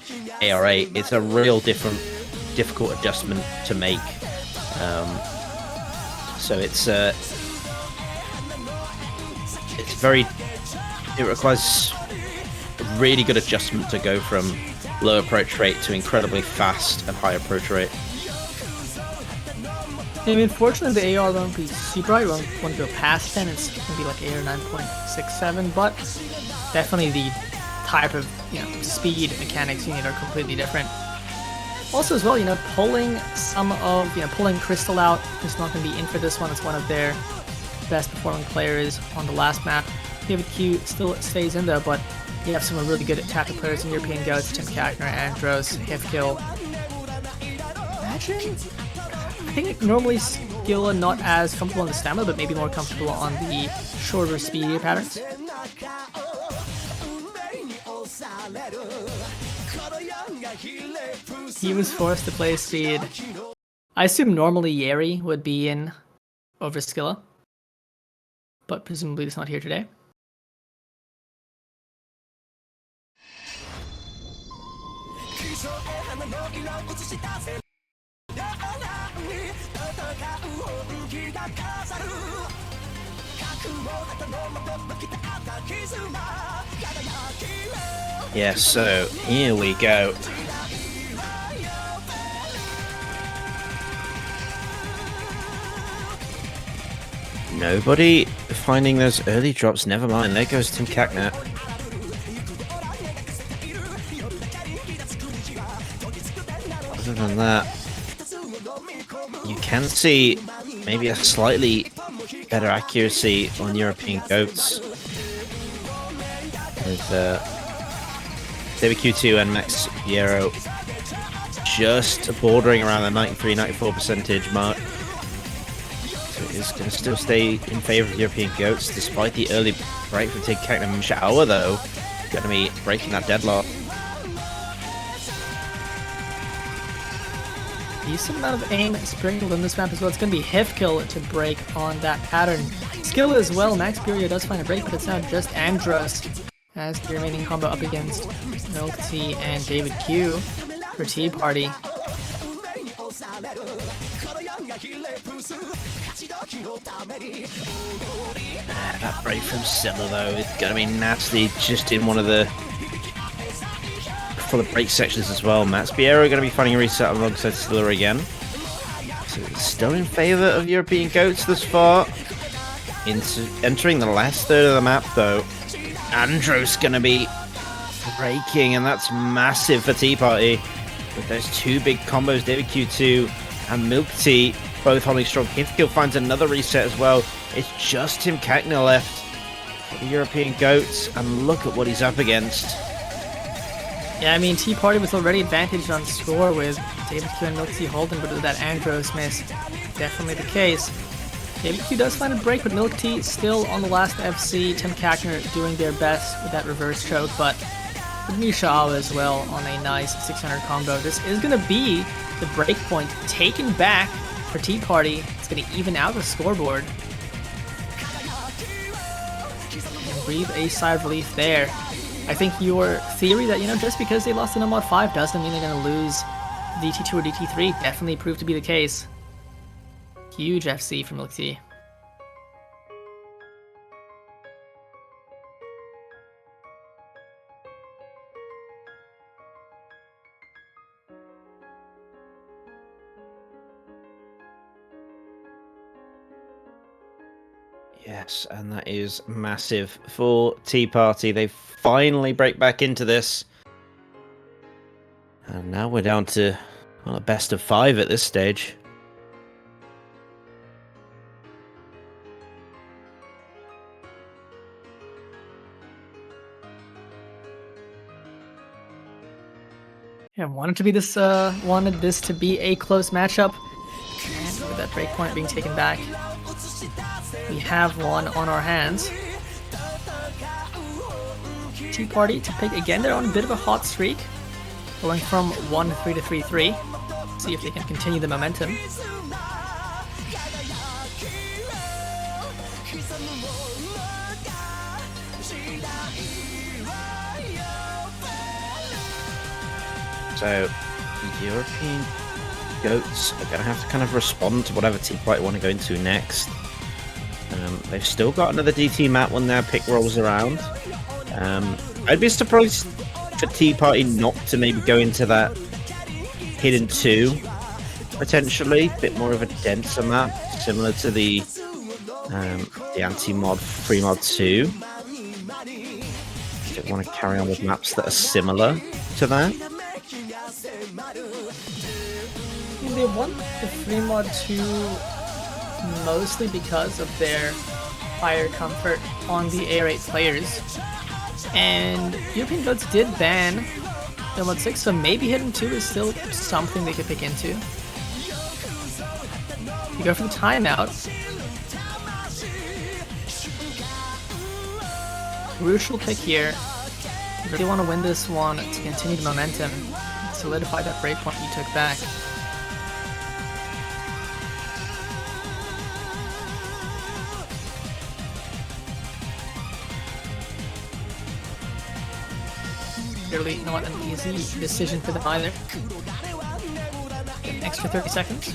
ARA. It's a real difficult adjustment to make. So it requires a really good adjustment to go from low approach rate to incredibly fast and high approach rate. I mean, fortunately, the AR won't be super high. Won't go past 10. It's going to be like AR 9.67, but definitely the type of speed mechanics you need are completely different. Also, as well, pulling pulling Crystal out is not going to be in for this one. It's one of their best performing players on the last map. David Q still stays in though, but you have some really good attacker players in European Goats, Tim Kackner, Andros, Hifkill. Imagine. I think normally Skilla not as comfortable on the stamina, but maybe more comfortable on the shorter, speedier patterns. He was forced to play speed. I assume normally Yeri would be in over Skilla, but presumably it's not here today. Yeah, so here we go. Nobody finding those early drops. Never mind. There goes Tim Kackner. Other than that, you can see maybe a slightly better accuracy on European Goats with David Q2 and Max Piero just bordering around the 93-94 percentage mark. So it is going to still stay in favor of European Goats despite the early break from Tim Kackner. Shower though, going to be breaking that deadlock. Decent amount of aim sprinkled in this map as well. It's going to be Hifkill to break on that pattern. Skill as well. Max Furio does find a break, but it's now just Andros as the remaining combo up against Milk Tea and David Q for Tea Party. That break from Silla though is going to be nasty, just in one of the for the break sections as well. Max Piero going to be finding a reset alongside Silla again. So it's still in favour of European Goats thus far. Entering the last third of the map though, Andros going to be breaking, and that's massive for Tea Party. With those 2 big combos, David Q2 and Milk Tea both holding strong. Hifkill finds another reset as well. It's just Tim Kackner left for the European Goats, and look at what he's up against. Yeah, I mean, Tea Party was already advantaged on score with David Q and Milk Tea holding, but with that Andros miss, definitely the case. David Q does find a break, but Milk Tea still on the last FC. Tim Kackner doing their best with that reverse choke, but with Misha Awa as well on a nice 600 combo. This is going to be the break point taken back for Tea Party. It's going to even out the scoreboard. And breathe a sigh of relief there. I think your theory that, just because they lost in mod 5 doesn't mean they're going to lose DT2 or DT3 definitely proved to be the case. Huge FC from Milk Tea. Yes, and that is massive for Tea Party. They finally break back into this. And now we're down to a best of 5 at this stage. Yeah, wanted this to be a close matchup. And with that breakpoint being taken back, we have one on our hands. Tea Party to pick again. They're on a bit of a hot streak, going from 1-3 to 3-3. See if they can continue the momentum. So, European Goats are going to have to kind of respond to whatever Tea Party want to go into next. They've still got another DT map when their pick rolls around. I'd be surprised for Tea Party not to maybe go into that Hidden 2, potentially. A bit more of a denser map, similar to the anti-mod free mod 2. Don't want to carry on with maps that are similar to that. They want the free mod 2 mostly because of their higher comfort on the AR8 players. And European Goats did ban the mod 6, so maybe Hidden 2 is still something they could pick into. You go for the timeout. Crucial pick here. You really want to win this one to continue the momentum, solidify that breakpoint you took back. Really not an easy decision for them either. Get an extra 30 seconds.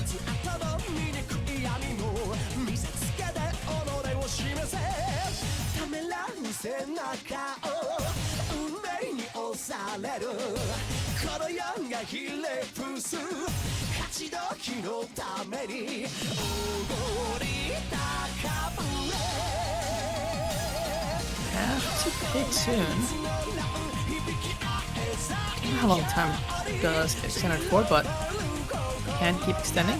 Have to pick soon. I don't know how long time does get extended for, but can keep extending.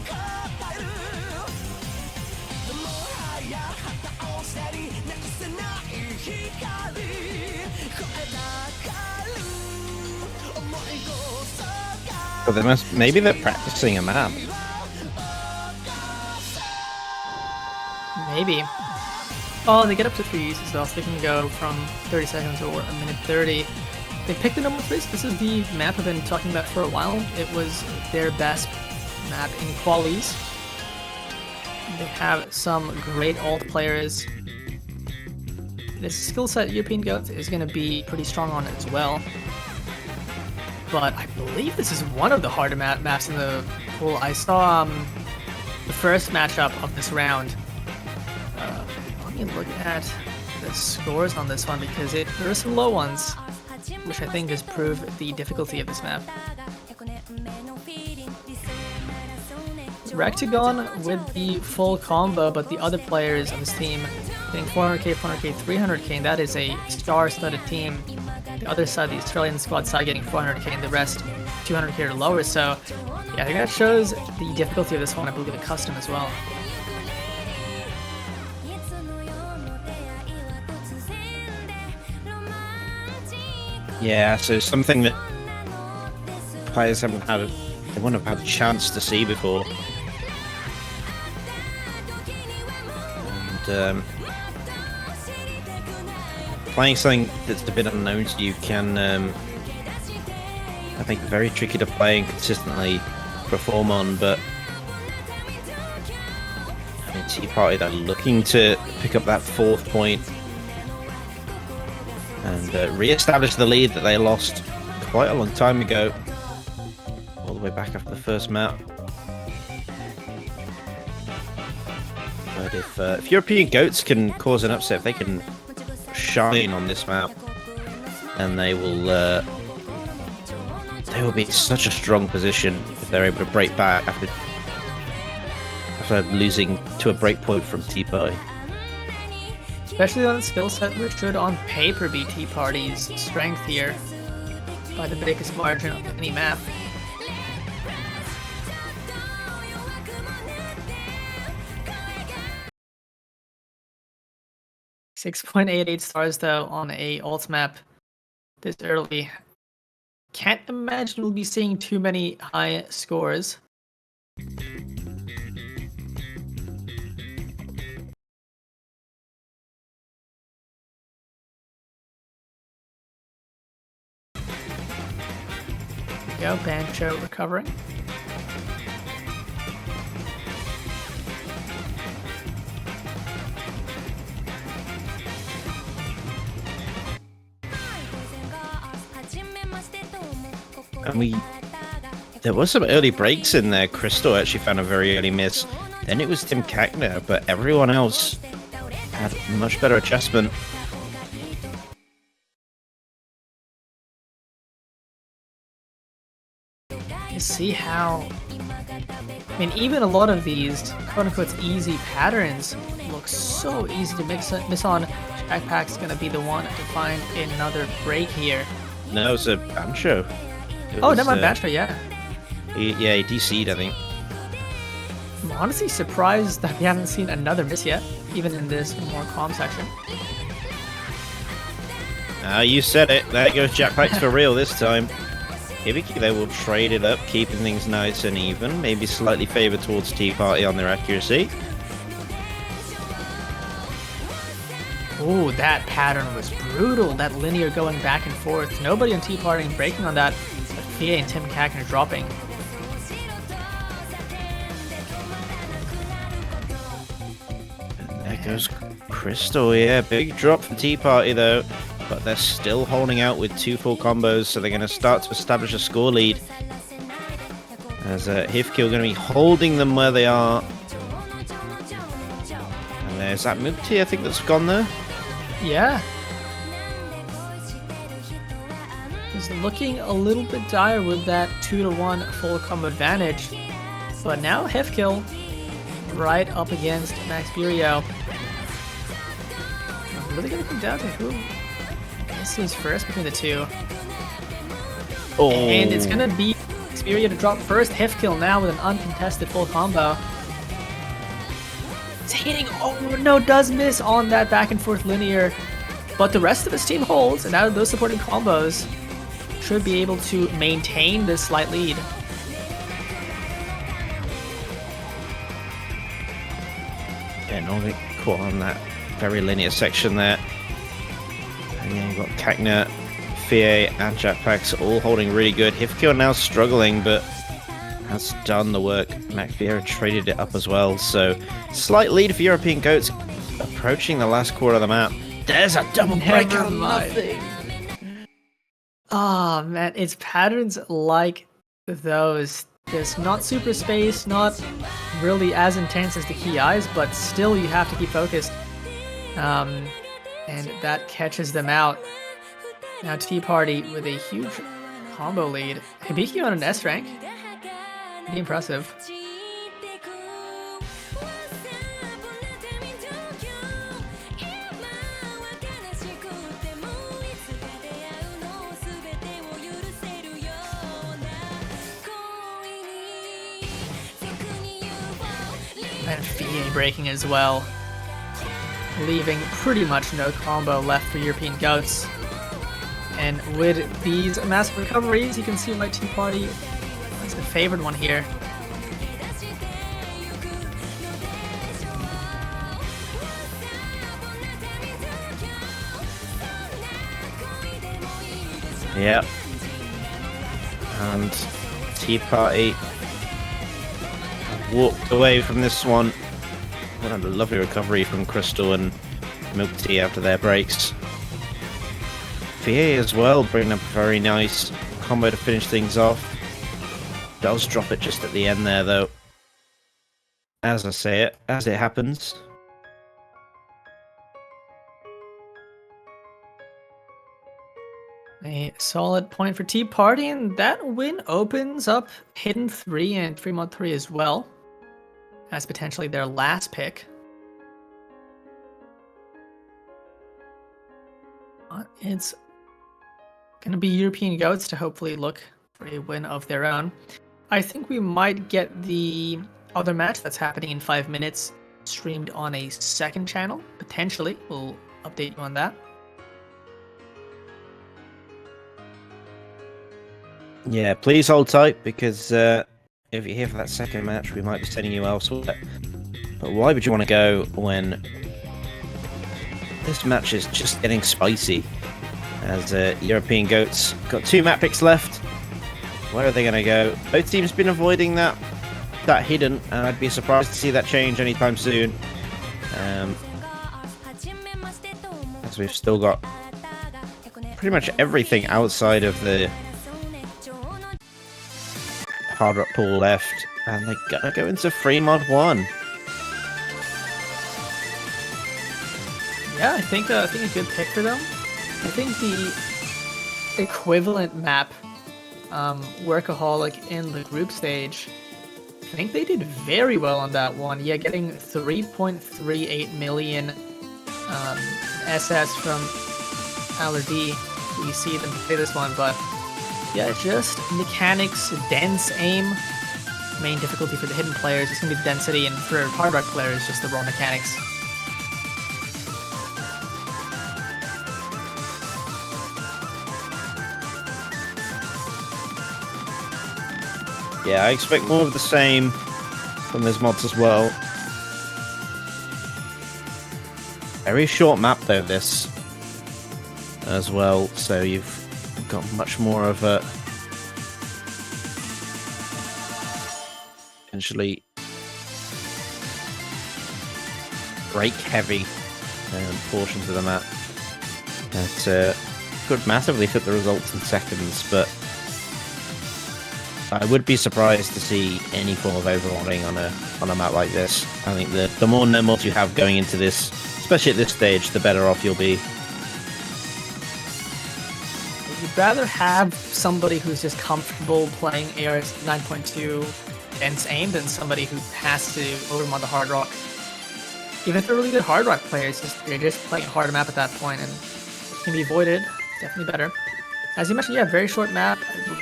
But maybe they're practicing a map. Maybe. Oh, they get up to 3 uses as well, so they can go from 30 seconds or a minute 30. They picked the number 3, so this is the map I've been talking about for a while. It was their best map in qualies. They have some great ult players. This skill set European Goats is going to be pretty strong on as well. But I believe this is one of the harder maps in the pool. I saw the first matchup of this round. Let me look at the scores on this one because there are some low ones, which I think just prove the difficulty of this map. Rectagon with the full combo, but the other players on this team getting 400k, 400k, 300k, and that is a star-studded team. The other side, the Australian squad side, getting 400k, and the rest 200k or lower. So, yeah, I think that shows the difficulty of this one. I believe a custom as well. Yeah, so something that players they wouldn't have had a chance to see before. And playing something that's a bit unknown to you can, I think, very tricky to play and consistently perform on. But I mean, Tea Party, they're looking to pick up that 4th point and re-establish the lead that they lost quite a long time ago, all the way back after the first map. But if European Goats can cause an upset, if they can shine on this map, and they will be in such a strong position if they're able to break back after losing to a breakpoint from Tea Party. Especially on the skill set, which should on paper be Tea Party's strength here by the biggest margin of any map. .88 stars though on a ult map this early. Can't imagine we'll be seeing too many high scores. Go, Bancho recovering. And there was some early breaks in there. Crystal actually found a very early miss. Then it was Tim Kakner, but everyone else had much better adjustment. You see how... I mean, even a lot of these quote-unquote easy patterns look so easy to miss on. Backpack's gonna be the one to find another break here. No, it was a Bancho. Oh, never mind, Bancho, yeah. He DC'd, I think. I'm honestly surprised that we haven't seen another miss yet, even in this more calm section. You said it. There goes Jackpacks for real this time. Hibiki, they will trade it up, keeping things nice and even. Maybe slightly favored towards Tea Party on their accuracy. Oh, that pattern was brutal. That linear going back and forth. Nobody on Tea Party breaking on that. But Fia and Tim Kakner dropping. And there goes Crystal, yeah. Big drop for Tea Party, though. But they're still holding out with 2 full combos, so they're going to start to establish a score lead. As Hivkill going to be holding them where they are. And there's that Mukti, I think, that's gone there. Yeah. It's looking a little bit dire with that 2-1 full combo advantage. But now Hivkill right up against Max Burio. Really going to come down to who misses first between the two. Oh. And it's going to be Xperia to drop first. Hivkill now with an uncontested full combo. It's hitting. Oh no, does miss on that back and forth linear. But the rest of his team holds, and out of those supporting combos, should be able to maintain this slight lead. Yeah, normally caught on that very linear section there. And yeah, you've got Kakner, Fie, and Jackpacks all holding really good. Hivkill now struggling, but has done the work. Max Vieira traded it up as well, so slight lead for European Goats, approaching the last quarter of the map. There's a double break out of nothing. Oh man, it's patterns like those. Just not super space, not really as intense as the key eyes, but still you have to keep focused. And that catches them out. Now Tea Party with a huge combo lead. Hibiki on an S rank. Pretty impressive. And Fie breaking as well, leaving pretty much no combo left for European Goats. And with these massive recoveries, you can see why Tea Party is the favored one here. Yeah. And Tea Party walked away from this one. What a lovely recovery from Crystal and Milk Tea after their breaks. Fie as well, bringing up a very nice combo to finish things off. Does drop it just at the end there, though. As I say it, as it happens. A solid point for Tea Party, and that win opens up Hidden 3 and Fremont 3 as well, as potentially their last pick. It's going to be European Goats to hopefully look for a win of their own. I think we might get the other match that's happening in 5 minutes streamed on a second channel, potentially. We'll update you on that. Yeah, please hold tight, because if you're here for that second match, we might be sending you elsewhere. But why would you want to go when this match is just getting spicy? As European Goats got 2 map picks left. Where are they going to go? Both teams been avoiding that hidden, and I'd be surprised to see that change anytime soon. As we've still got pretty much everything outside of the hard rock pool left, and they're gonna go into free mod 1. Yeah, I think a good pick for them. I think the equivalent map, Workaholic in the group stage, I think they did very well on that one. Yeah, getting 3.38 million SS from LRD. We see them play this one, but yeah, just mechanics, dense aim. Main difficulty for the hidden players is going to be the density, and for hard rock players, just the raw mechanics. Yeah, I expect more of the same from those mods as well. Very short map though, this as well, so you've got much more of a potentially break heavy portions of the map that could massively flip the results in seconds, but I would be surprised to see any form of overloading on a map like this. I think the more mods you have going into this, especially at this stage, the better off you'll be. You'd rather have somebody who's just comfortable playing AR 9.2 dense aim than somebody who has to overmod the hard rock. Even if they're really good hard rock players, they're just playing a harder map at that point, and it can be avoided. It's definitely better. As you mentioned, yeah, very short map.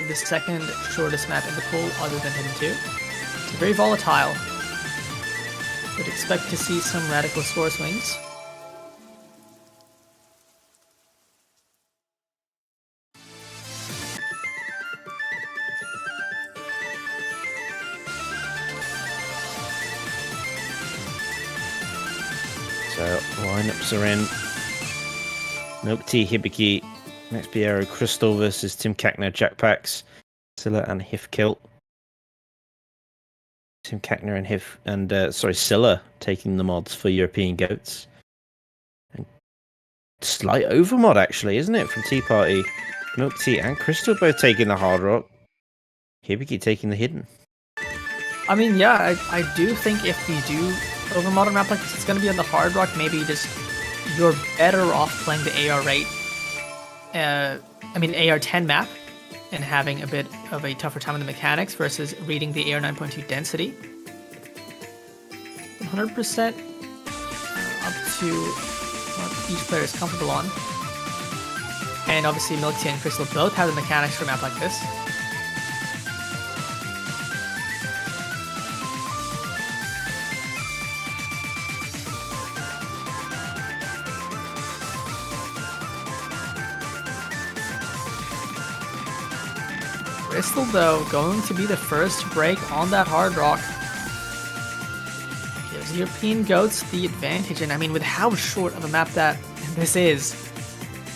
The second shortest map in the pool, other than Hidden 2. It's very volatile. Would expect to see some radical score swings. So lineups are in. Milk Tea, Hibiki, Max Piero, Crystal versus Tim Cackner, Jackpacks, Scylla and Hifkilt. Tim Cackner and Scylla taking the mods for European Goats. And slight overmod actually, isn't it, from Tea Party? Milk Tea and Crystal both taking the hard rock. Hibiki taking the hidden. I mean, yeah, I do think if we do overmod a map like this, it's going to be on the hard rock. Maybe just you're better off playing the AR8, AR10 map and having a bit of a tougher time in the mechanics versus reading the AR 9.2 density. 100% up to what each player is comfortable on. And obviously Milk Tea and Crystal both have the mechanics for a map like this. Crystal, though, going to be the first break on that hard rock. Gives European Goats the advantage, and I mean, with how short of a map that this is,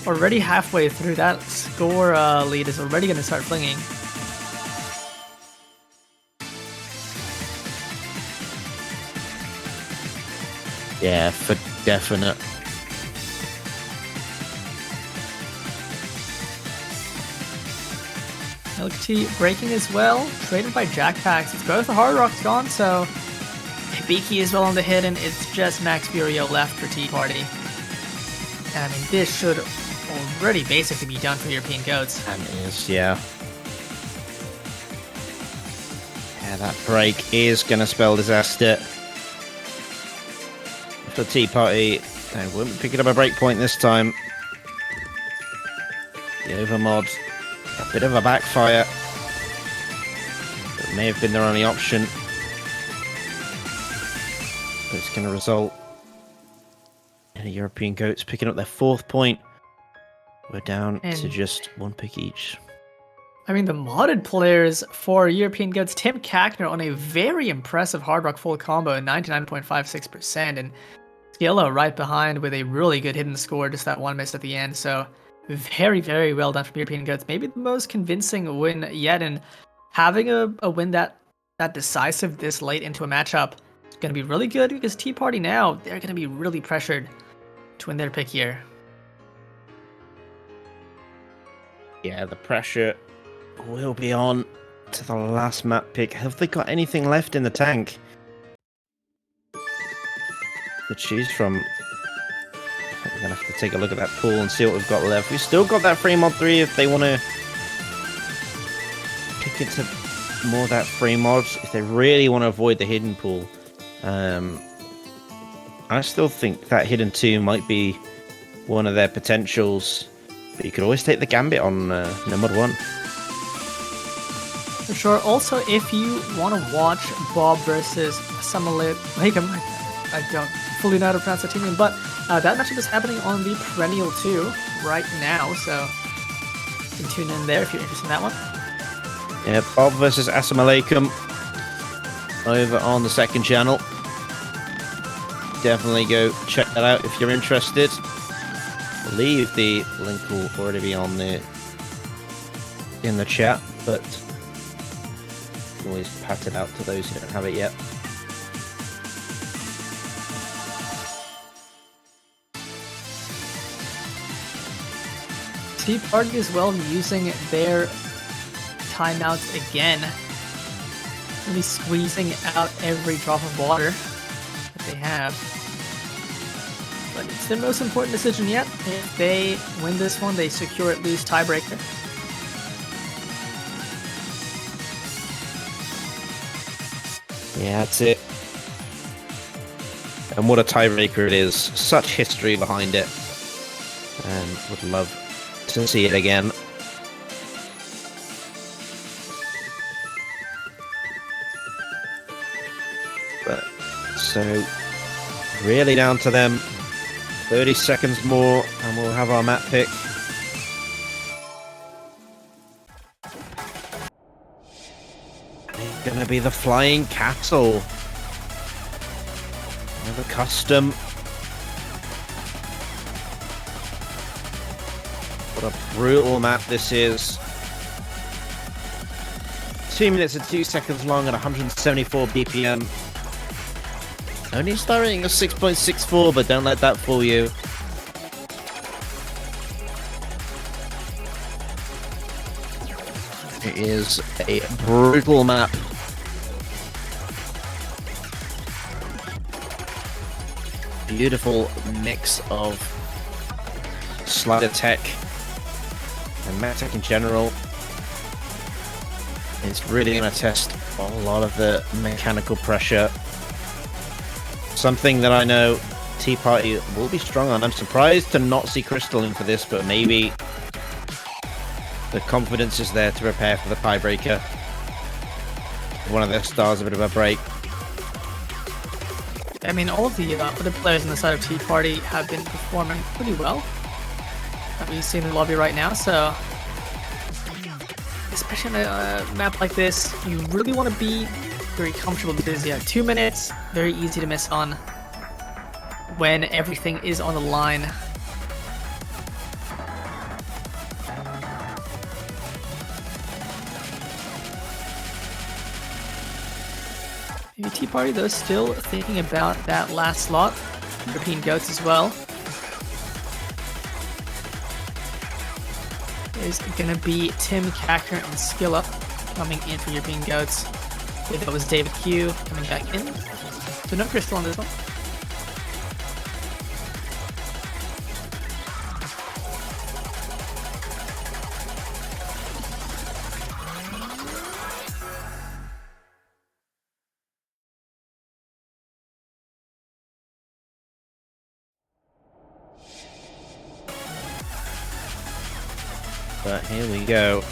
already halfway through, that score lead is already going to start flinging. Yeah, for definite. Milk Tea breaking as well, traded by Jackpacks. It's both the hard rock's gone, so Hibiki is well on the hidden. It's just Max Furio left for Tea Party. And I mean, this should already basically be done for European Goats. And it is, yeah. Yeah, that break is going to spell disaster for Tea Party. They won't be picking up a break point this time. The overmod, a bit of a backfire. It may have been their only option. But it's going to result in the European Goats picking up their 4th point. We're down to just 1 pick each. I mean, the modded players for European Goats, Tim Kackner on a very impressive Hard Rock full combo, 99.56%, and Skilla right behind with a really good hidden score, just that one miss at the end. So very, very well done from European Goats. Maybe the most convincing win yet, and having a win that decisive this late into a matchup is going to be really good because Tea Party now, they're going to be really pressured to win their pick here. Yeah, the pressure will be on to the last map pick. Have they got anything left in the tank to choose from? We're gonna have to take a look at that pool and see what we've got left. We've still got that free mod 3 if they want to kick into more of that free mods. If they really want to avoid the hidden pool, I still think that hidden 2 might be one of their potentials. But you could always take the Gambit on no mod 1. For sure. Also, if you want to watch Bob versus Samalit, I don't fully know how to pronounce the team name, but that matchup is happening on the Perennial 2 right now, so you can tune in there if you're interested in that one. Yeah, Bob versus Assalamu Alaikum over on the second channel. Definitely go check that out if you're interested. I believe the link will already be on the in the chat, but always pat it out to those who don't have it yet. Tea Party as well using their timeouts again. Really squeezing out every drop of water that they have. But it's their most important decision yet. If they win this one, they secure at least tiebreaker. Yeah, that's it. And what a tiebreaker it is. Such history behind it. And would love to see it again. But so really down to them. 30 seconds more and we'll have our map pick. It's gonna be the Flying Castle. Another custom. What a brutal map this is. 2 minutes and 2 seconds long at 174 BPM. Only star rating of 6.64, but don't let that fool you. It is a brutal map. Beautiful mix of slider tech and map tech in general. It's really going to test a lot of the mechanical pressure. Something that I know Tea Party will be strong on. I'm surprised to not see Crystal in for this, but maybe the confidence is there to prepare for the tiebreaker. One of their stars a bit of a break. I mean, all of the other players on the side of Tea Party have been performing pretty well that we see in the lobby right now, so especially on a map like this, you really want to be very comfortable because, yeah, 2 minutes, very easy to miss on when everything is on the line. Maybe Tea Party, though, still thinking about that last slot. European Goats as well. Is going to be Tim Kackner and Skilla coming in for European Goats. That was David Q coming back in. So no Crystal on this one. But here we go.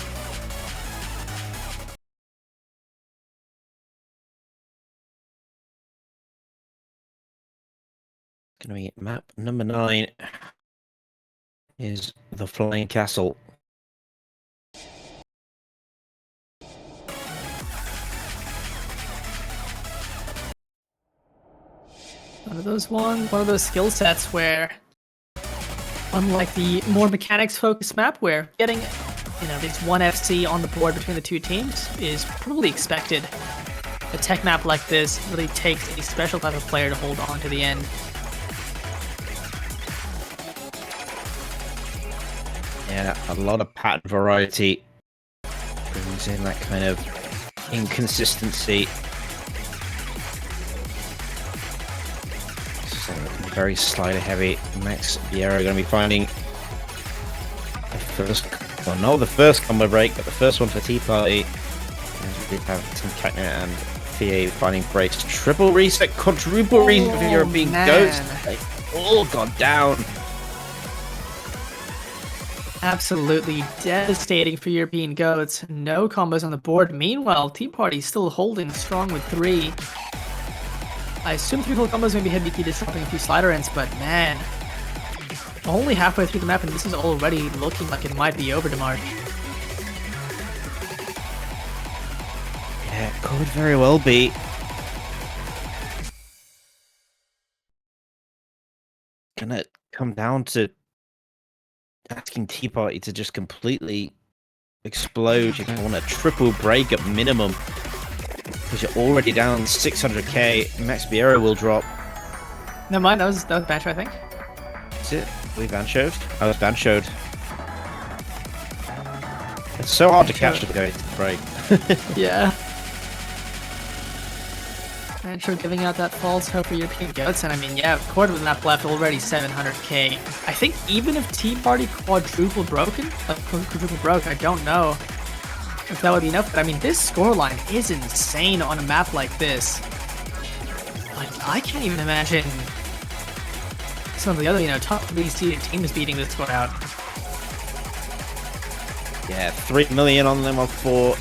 Gonna be map number 9 is the Flying Castle. one of those skill sets where, unlike the more mechanics-focused map, where getting, this one FC on the board between the two teams is probably expected. A tech map like this really takes a special type of player to hold on to the end. Yeah, a lot of pattern variety brings in that kind of inconsistency. So very slider heavy. Max Vieira going to be finding the first, well, not the first combo break, but the first one for Tea Party. As we did have Tim Techno and Thea finding breaks. Triple reset, quadruple reset for European Goats. They all gone down. Absolutely devastating for European Goats. No combos on the board. Meanwhile, Tea Party still holding strong with 3. I assume 3 full combos, maybe Hibiki disrupting a few slider ends, but man, only halfway through the map and this is already looking like it might be over, Demarch. Yeah, it could very well be. Gonna come down to asking Tea Party to just completely explode. You're gonna want a triple break at minimum, because you're already down 600k. Max Vieira will drop. Never mind, that was Bancho, I think. That's it. We Banchoed. I was Banchoed. It's so hard to catch them going to the break. Yeah. Bancho giving out that false hope for European Goats, and I mean, yeah, quarter of the map left, already 700k. I think even if Tea Party quadruple broke, I don't know if that would be enough, but I mean, this scoreline is insane on a map like this. Like, I can't even imagine some of the other, top league seeded teams beating this score out. Yeah, 3 million on them off 4.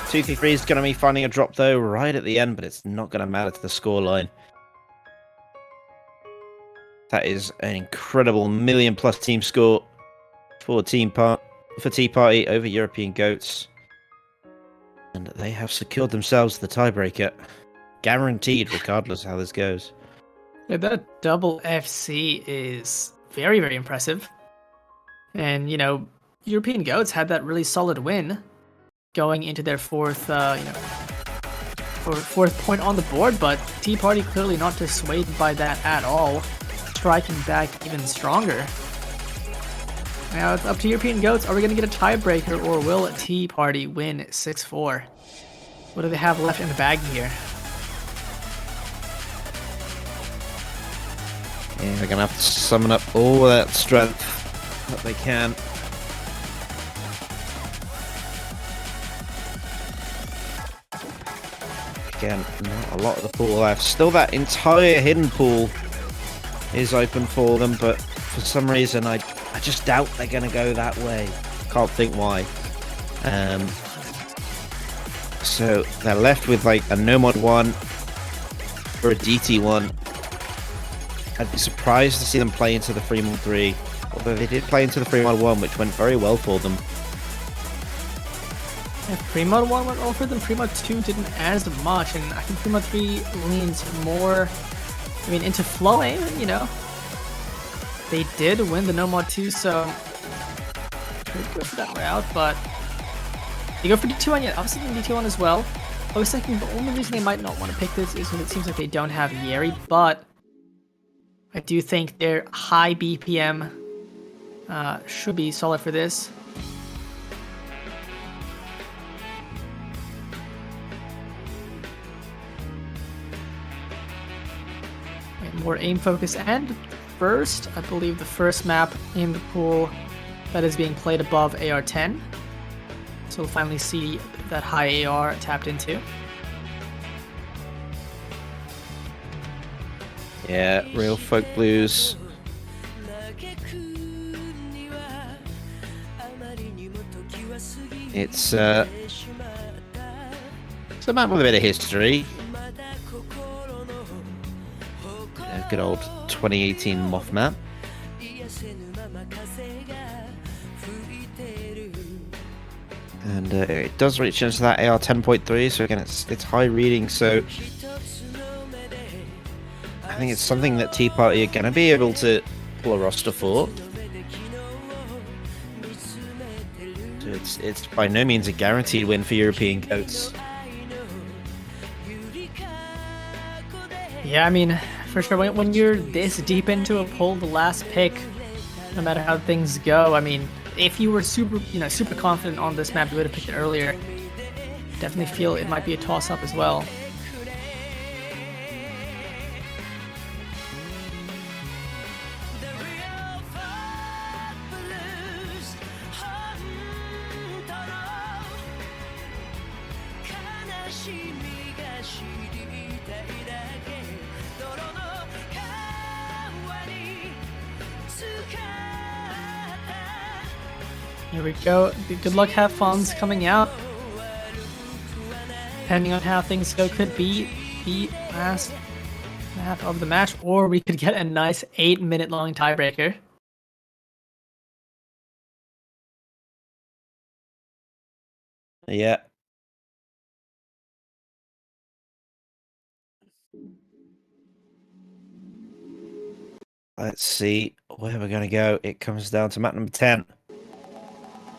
233 is going to be finding a drop though right at the end, but it's not going to matter to the scoreline. That is an incredible million-plus team score for Tea Party over European Goats, and they have secured themselves the tiebreaker, guaranteed regardless how this goes. Yeah, that double FC is very, very impressive, and European Goats had that really solid win going into their fourth point on the board, but Tea Party clearly not dissuaded by that at all, striking back even stronger. Now it's up to European Goats. Are we going to get a tiebreaker, or will Tea Party win 6-4? What do they have left in the bag here? Yeah, they're going to have to summon up all that strength that they can. Again, not a lot of the pool left. Still, that entire hidden pool is open for them, but for some reason, I just doubt they're going to go that way. Can't think why. So they're left with like a Nomad 1 or a DT 1. I'd be surprised to see them play into the Fremont 3, although they did play into the Fremont 1, which went very well for them. Yeah, Fremont 1 went well for them. Fremont 2 didn't as much, and I think Fremont 3 leans more, into flowing, They did win the Nomad 2, so could go for that route, but they go for D2-1, yeah, I was thinking D2-1 as well. I was thinking the only reason they might not want to pick this is because it seems like they don't have Yeri, but I do think their high BPM should be solid for this. More aim focus, and first, I believe the first map in the pool that is being played above AR10. So we'll finally see that high AR tapped into. Yeah, real folk blues. It's a map with a bit of history. Good old 2018 Moth map. And it does reach into that AR 10.3, so again it's high reading, so think it's something that Tea Party are going to be able to pull a roster for. So it's by no means a guaranteed win for European Goats. Yeah, I mean, for sure, when you're this deep into a poll, the last pick, no matter how things go, I mean, if you were super confident on this map, you would have picked it earlier. Definitely feel it might be a toss-up as well. Here we go. Good luck, have fun's coming out. Depending on how things go, could be the last half of the match, or we could get a nice 8-minute long tiebreaker. Yeah. Let's see where we're going to go. It comes down to map number 10.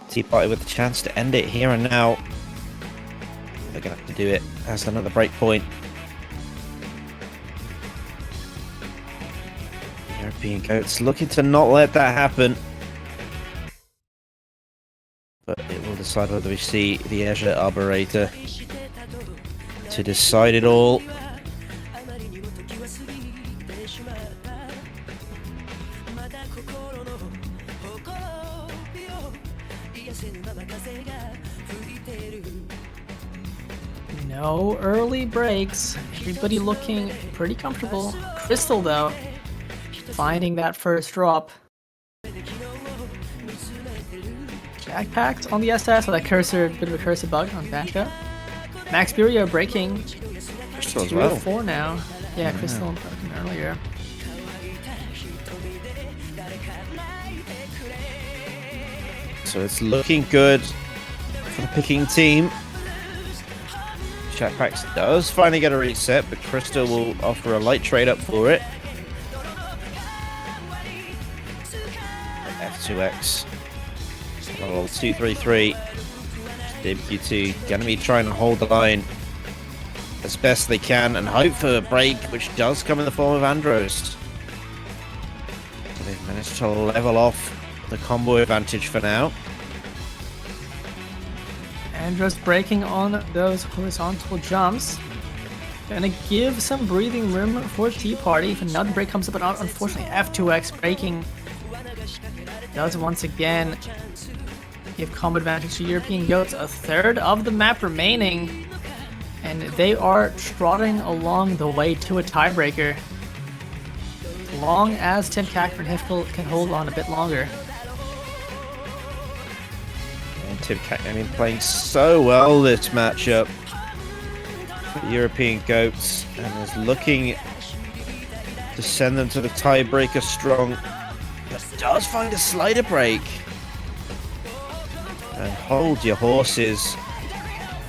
Tea Party with the chance to end it here and now. They're going to have to do it as another break point. European Goats looking to not let that happen. But it will decide whether we see the Azure Arborator to decide it all. No early breaks. Everybody looking pretty comfortable. Crystal, though, finding that first drop. Backpacked on the SS with that cursor, bit of a cursor bug on Banjo. Max Burio breaking. Crystal as 2 well. of 4 now. Yeah, Crystal broken earlier. So it's looking good for the picking team. Jackpacks does finally get a reset, but Crystal will offer a light trade up for it. F2X. Level 233. DQ2 gonna be trying to hold the line as best they can and hope for a break, which does come in the form of Andros. So they've managed to level off the combo advantage for now. Andros breaking on those horizontal jumps. Gonna give some breathing room for Tea Party if another break comes up, but unfortunately F2X breaking does once again give combo advantage to European Goats. A third of the map remaining, and they are trotting along the way to a tiebreaker. As long as Tim Cacker and Hifkel can hold on a bit longer. And Tim Cacker playing so well this matchup for the European Goats and is looking to send them to the tiebreaker strong. But does find a slider break. And hold your horses.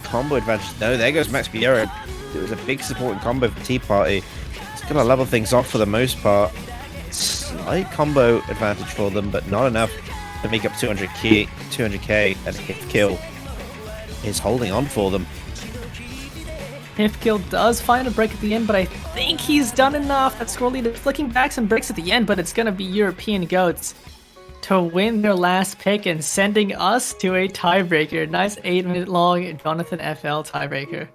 Combo advantage. No, there goes Max Biero. It was a big supporting combo for Tea Party. It's going to level things off for the most part. Slight combo advantage for them, but not enough to make up 200k, and Hit Kill is holding on for them. Hifkill does find a break at the end, but I think he's done enough. That score leader flicking back some breaks at the end, but it's going to be European Goats to win their last pick and sending us to a tiebreaker. Nice 8-minute long Jonathan FL tiebreaker.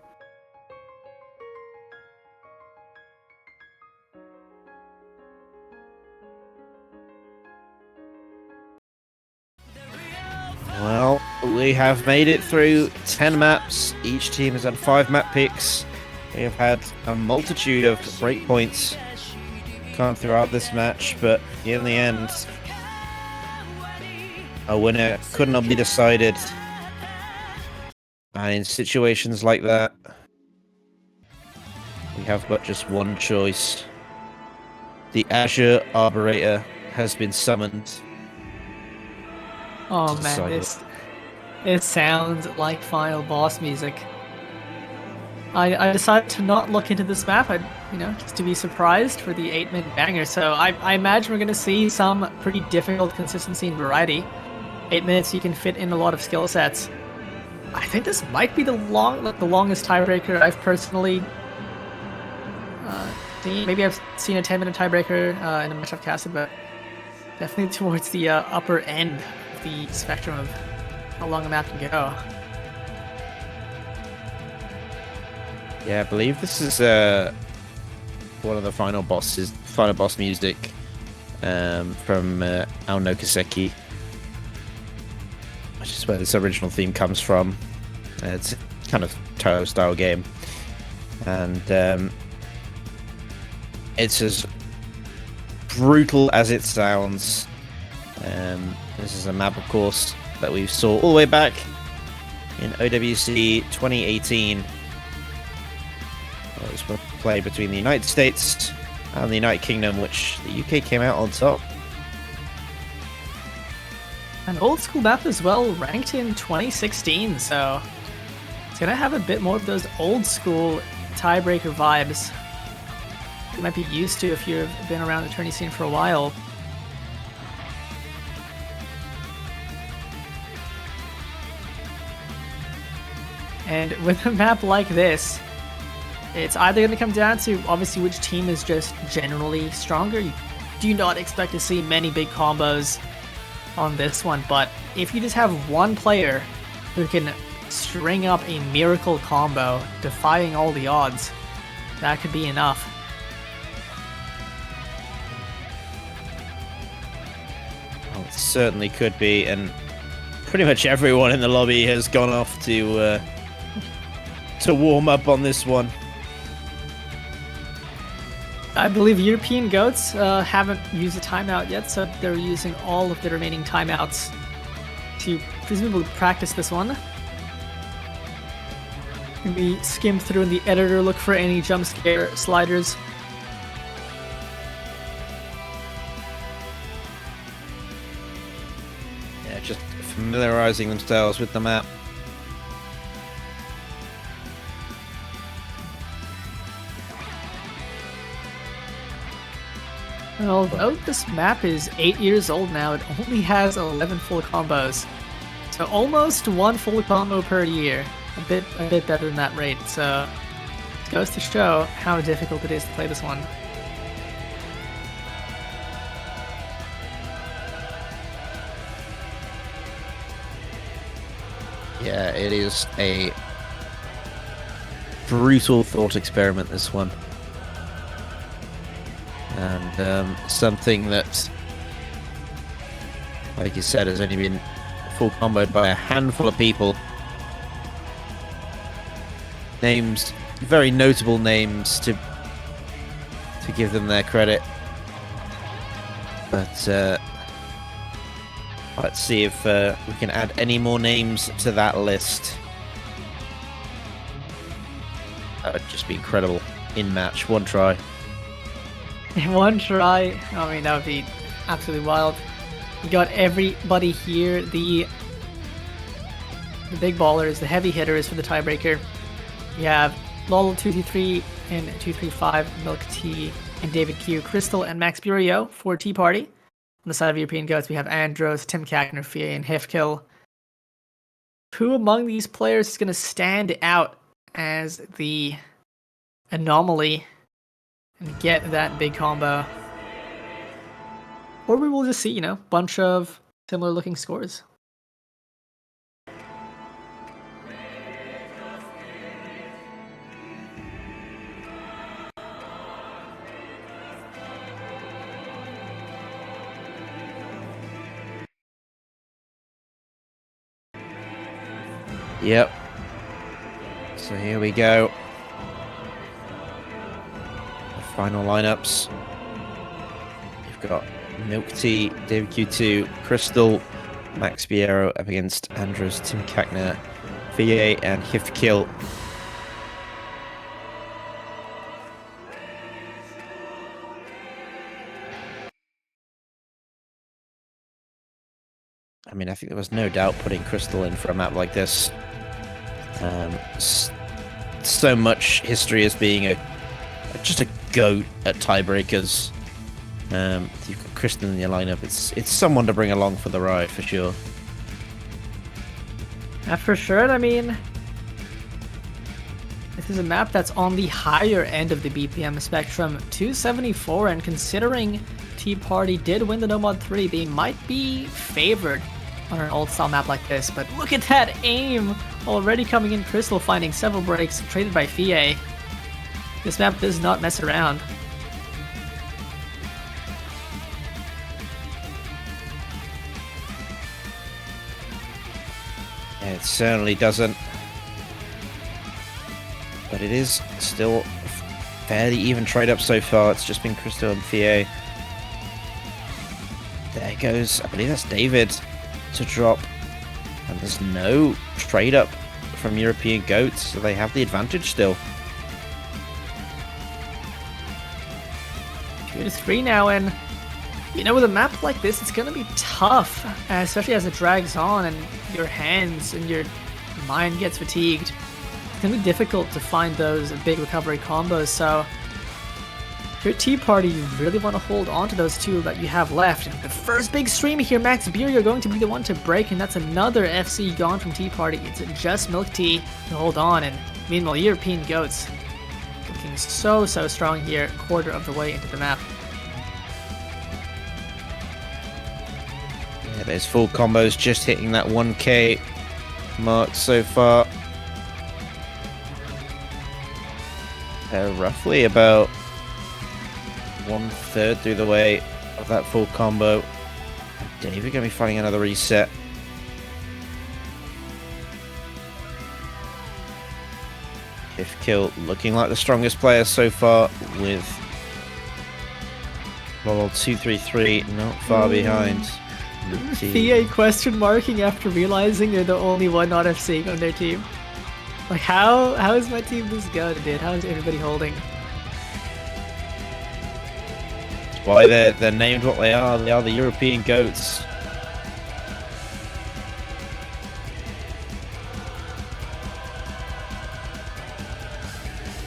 Well, we have made it through 10 maps. Each team has had 5 map picks. We have had a multitude of breakpoints come throughout this match, but in the end, a winner could not be decided. And in situations like that, we have but just one choice. The Azure Arborator has been summoned. Oh man, it sounds like final boss music. I decided to not look into this map. Just to be surprised for the 8-minute banger. So I imagine we're gonna see some pretty difficult consistency and variety. 8 minutes, you can fit in a lot of skill sets. I think this might be the longest tiebreaker I've personally seen. Maybe I've seen a 10-minute tiebreaker in a match I've casted, but definitely towards the upper end of the spectrum of how long a map can go. Yeah, I believe this is one of the final boss music from Ao no Kiseki, which is where this original theme comes from. It's a kind of Toho style game, and it's as brutal as it sounds. This is a map, of course, that we saw all the way back in OWC 2018. It was played between the United States and the United Kingdom, which the UK came out on top. An old school map as well, ranked in 2016, so it's gonna have a bit more of those old school tiebreaker vibes you might be used to if you've been around the tourney scene for a while. And with a map like this, it's either going to come down to obviously which team is just generally stronger. You do not expect to see many big combos on this one, but if you just have one player who can string up a miracle combo, defying all the odds, that could be enough. Well, it certainly could be, and pretty much everyone in the lobby has gone off to warm up on this one. I believe European GOATs haven't used a timeout yet, so they're using all of the remaining timeouts to presumably practice this one. We skim through in the editor, look for any jump scare sliders. Yeah, just familiarizing themselves with the map. Although this map is 8 years old now, it only has 11 full combos. So almost one full combo per year. A bit better than that rate, so it goes to show how difficult it is to play this one. Yeah, it is a brutal thought experiment, this one. And something that, like you said, has only been full comboed by a handful of people. Names, very notable names to give them their credit. But let's see if we can add any more names to that list. That would just be incredible. In match, one try. In one try, I mean, that would be absolutely wild. We got everybody here. The big ballers, the heavy hitters for the tiebreaker. We have Lol233 and 235, Milk T and David Q, Crystal and Max Burio for Tea Party. On the side of European GOATs, we have Andros, Tim Kackner, Fia, and Hefkill. Who among these players is going to stand out as the anomaly and get that big combo? Or we will just see, bunch of similar looking scores. Yep. So here we go. The final lineups. You've got Milk Tea, David Q2, Crystal, Max Biero up against Andros, Tim Kackner, VA, and Hifkill. I mean, I think there was no doubt putting Crystal in for a map like this. so much history as being just a goat at tiebreakers. You've got Kristen in your lineup. It's someone to bring along for the ride for sure. Yeah, for sure. I mean, this is a map that's on the higher end of the BPM spectrum, 274, and considering Tea Party did win the No Mod 3, they might be favored on an old style map like this. But look at that aim! Already coming in, Crystal finding several breaks traded by Fie. This map does not mess around. It certainly doesn't. But it is still fairly even trade up so far. It's just been Crystal and Fie. There goes, I believe that's David to drop. And there's no trade up from European Goats, so they have the advantage still. 2-3 now, and you know, with a map like this, it's gonna be tough, especially as it drags on and your hands and your mind gets fatigued. It's gonna be difficult to find those big recovery combos, so if you're Tea Party, you really want to hold on to those two that you have left. And the first big stream here, Max Beer, you're going to be the one to break, and that's another FC gone from Tea Party. It's just Milk Tea to hold on, and meanwhile, European Goats looking so strong here, quarter of the way into the map. Yeah, there's full combos just hitting that 1k mark so far. They're roughly about 1/3 through the way of that full combo. David gonna be finding another reset. Fifth kill looking like the strongest player so far with Lol 233 not far behind. Fie question marking after realizing they're the only one not FCing on their team. Like, how is my team this good, dude? How is everybody holding? That's why they're named what they are. They are the European Goats.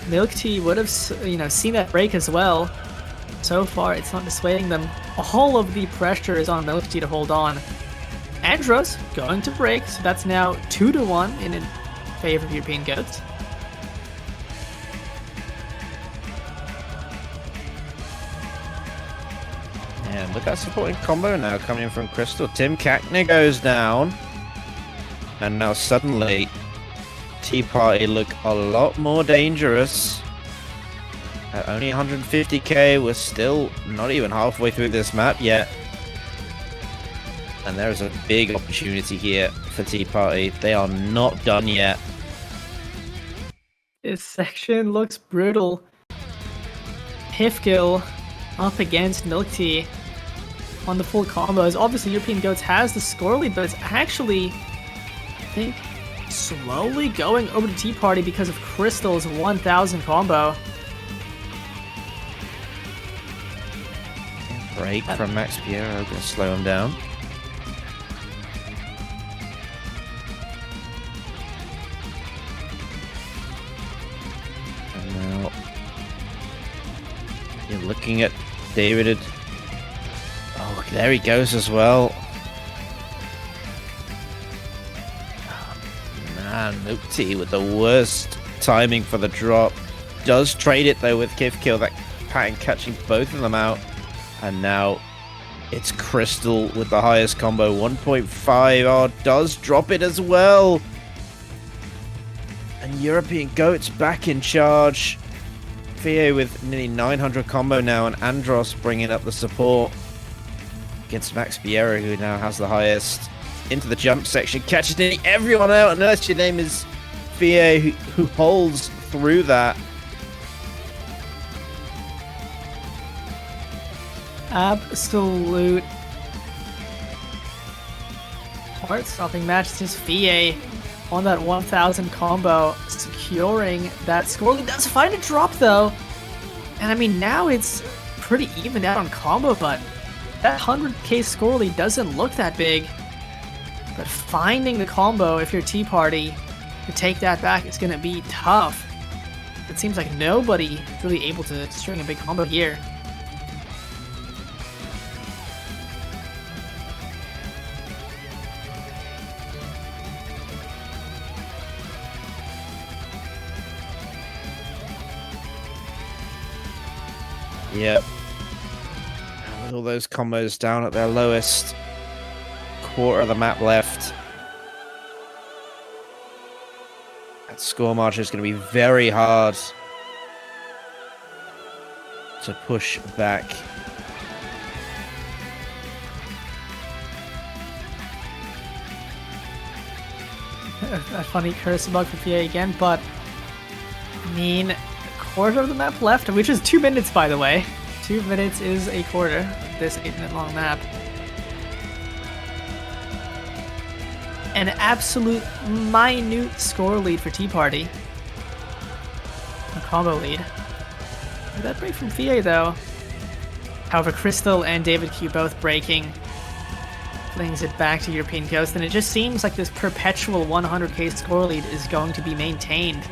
Milk Tea would have, you know, seen that break as well. So far, it's not dissuading them. All of the pressure is on Milk Tea to hold on. Andros going to break, so that's now 2-1 in favor of European Goats. And with that supporting combo now coming in from Crystal, Tim Cackner goes down. And now suddenly, Tea Party look a lot more dangerous. At only 150k, we're still not even halfway through this map yet. And there is a big opportunity here for Tea Party. They are not done yet. This section looks brutal. Hifgill up against Milk Tea on the full combos. Obviously, European Goats has the score lead, but it's actually, I think, slowly going over to Tea Party because of Crystal's 1000 combo. Break from Max Piero, gonna slow him down. And now you're looking at David. Oh, there he goes as well. Oh, man, Milk Tea with the worst timing for the drop. Does trade it though with Kill, that pattern catching both of them out. And now it's Crystal with the highest combo, 1.5. Oh, does drop it as well. And European Goats back in charge. Fie with nearly 900 combo now, and Andros bringing up the support against Max Piero, who now has the highest. Into the jump section, catches nearly everyone out, unless your name is Fie, who holds through that. Absolute heart-stopping match. Since Fie on that 1000 combo, securing that score. He does find a drop though, and I mean now it's pretty evened out on combo, but that 100k score lead doesn't look that big. But finding the combo, if you're Tea Party, to take that back, it's gonna be tough. it seems like nobody is really able to string a big combo here. Yep. And with all those combos down at their lowest, quarter of the map left. That score margin is going to be very hard to push back. A funny curse bug for PA again, but I mean, a quarter of the map left, which is 2 minutes, by the way. 2 minutes is a quarter of this 8-minute long map. An absolute minute score lead for Tea Party. A combo lead. That break from FIA though. However, Crystal and David Q both breaking flings it back to European Ghost, and it just seems like this perpetual 100k score lead is going to be maintained.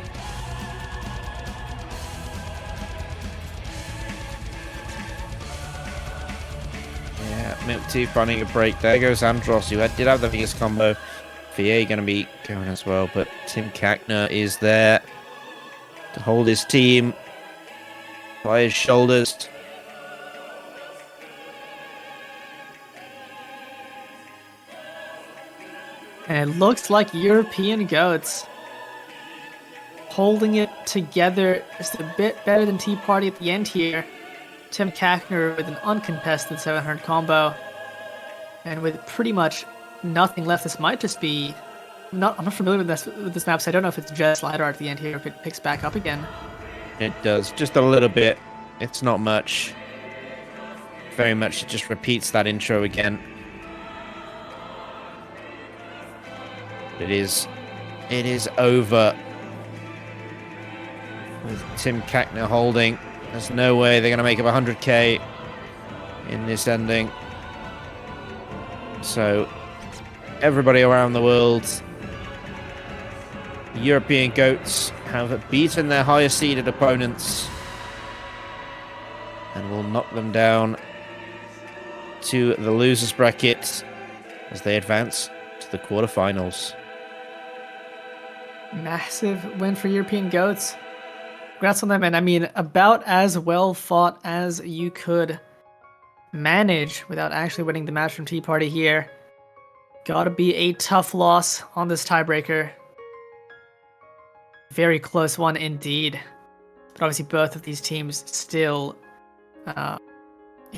Yeah, Milk Tea finding a break. There goes Andros, who did have the biggest combo. VA going to be going as well, but Tim Kackner is there to hold his team by his shoulders. And it looks like European Goats holding it together just a bit better than Tea Party at the end here. Tim Kackner with an uncontested 700 combo. And with pretty much nothing left, this might just be... I'm not familiar with this map, so I don't know if it's just LiDAR at the end here, if it picks back up again. It does, just a little bit. It's not much. Very much, it just repeats that intro again. It is over. With Tim Kackner holding. There's no way they're going to make up 100k in this ending. So, everybody around the world, the European Goats have beaten their higher seeded opponents and will knock them down to the losers bracket as they advance to the quarterfinals. Massive win for European Goats. Congrats on them, and I mean, about as well fought as you could manage without actually winning the match from Tea Party here. Gotta be a tough loss on this tiebreaker. Very close one indeed. But obviously both of these teams still,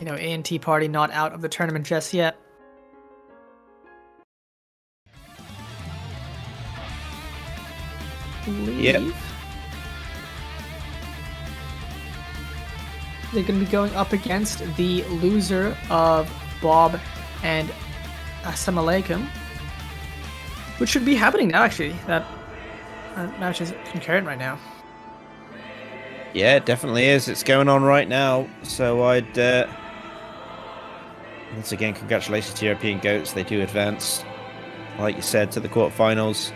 in Tea Party, not out of the tournament just yet. Yep. They're going to be going up against the loser of Bob and Assalamualaikum, which should be happening now, actually. That match is concurrent right now. Yeah, it definitely is. It's going on right now. So I'd... once again, congratulations to European Goats. They do advance, like you said, to the quarterfinals.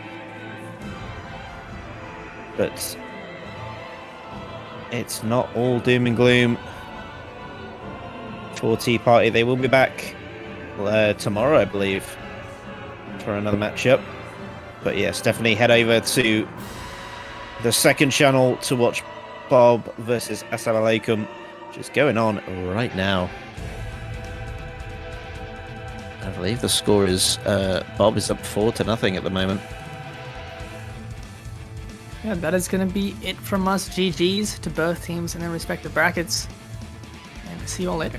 But it's not all doom and gloom for Tea Party. They will be back tomorrow, I believe, for another matchup. But yes, definitely head over to the second channel to watch Bob versus Assalamualaikum, which is going on right now. I believe the score is Bob is up 4-0 at the moment. Yeah, that is going to be it from us. GG's to both teams in their respective brackets. And see you all later.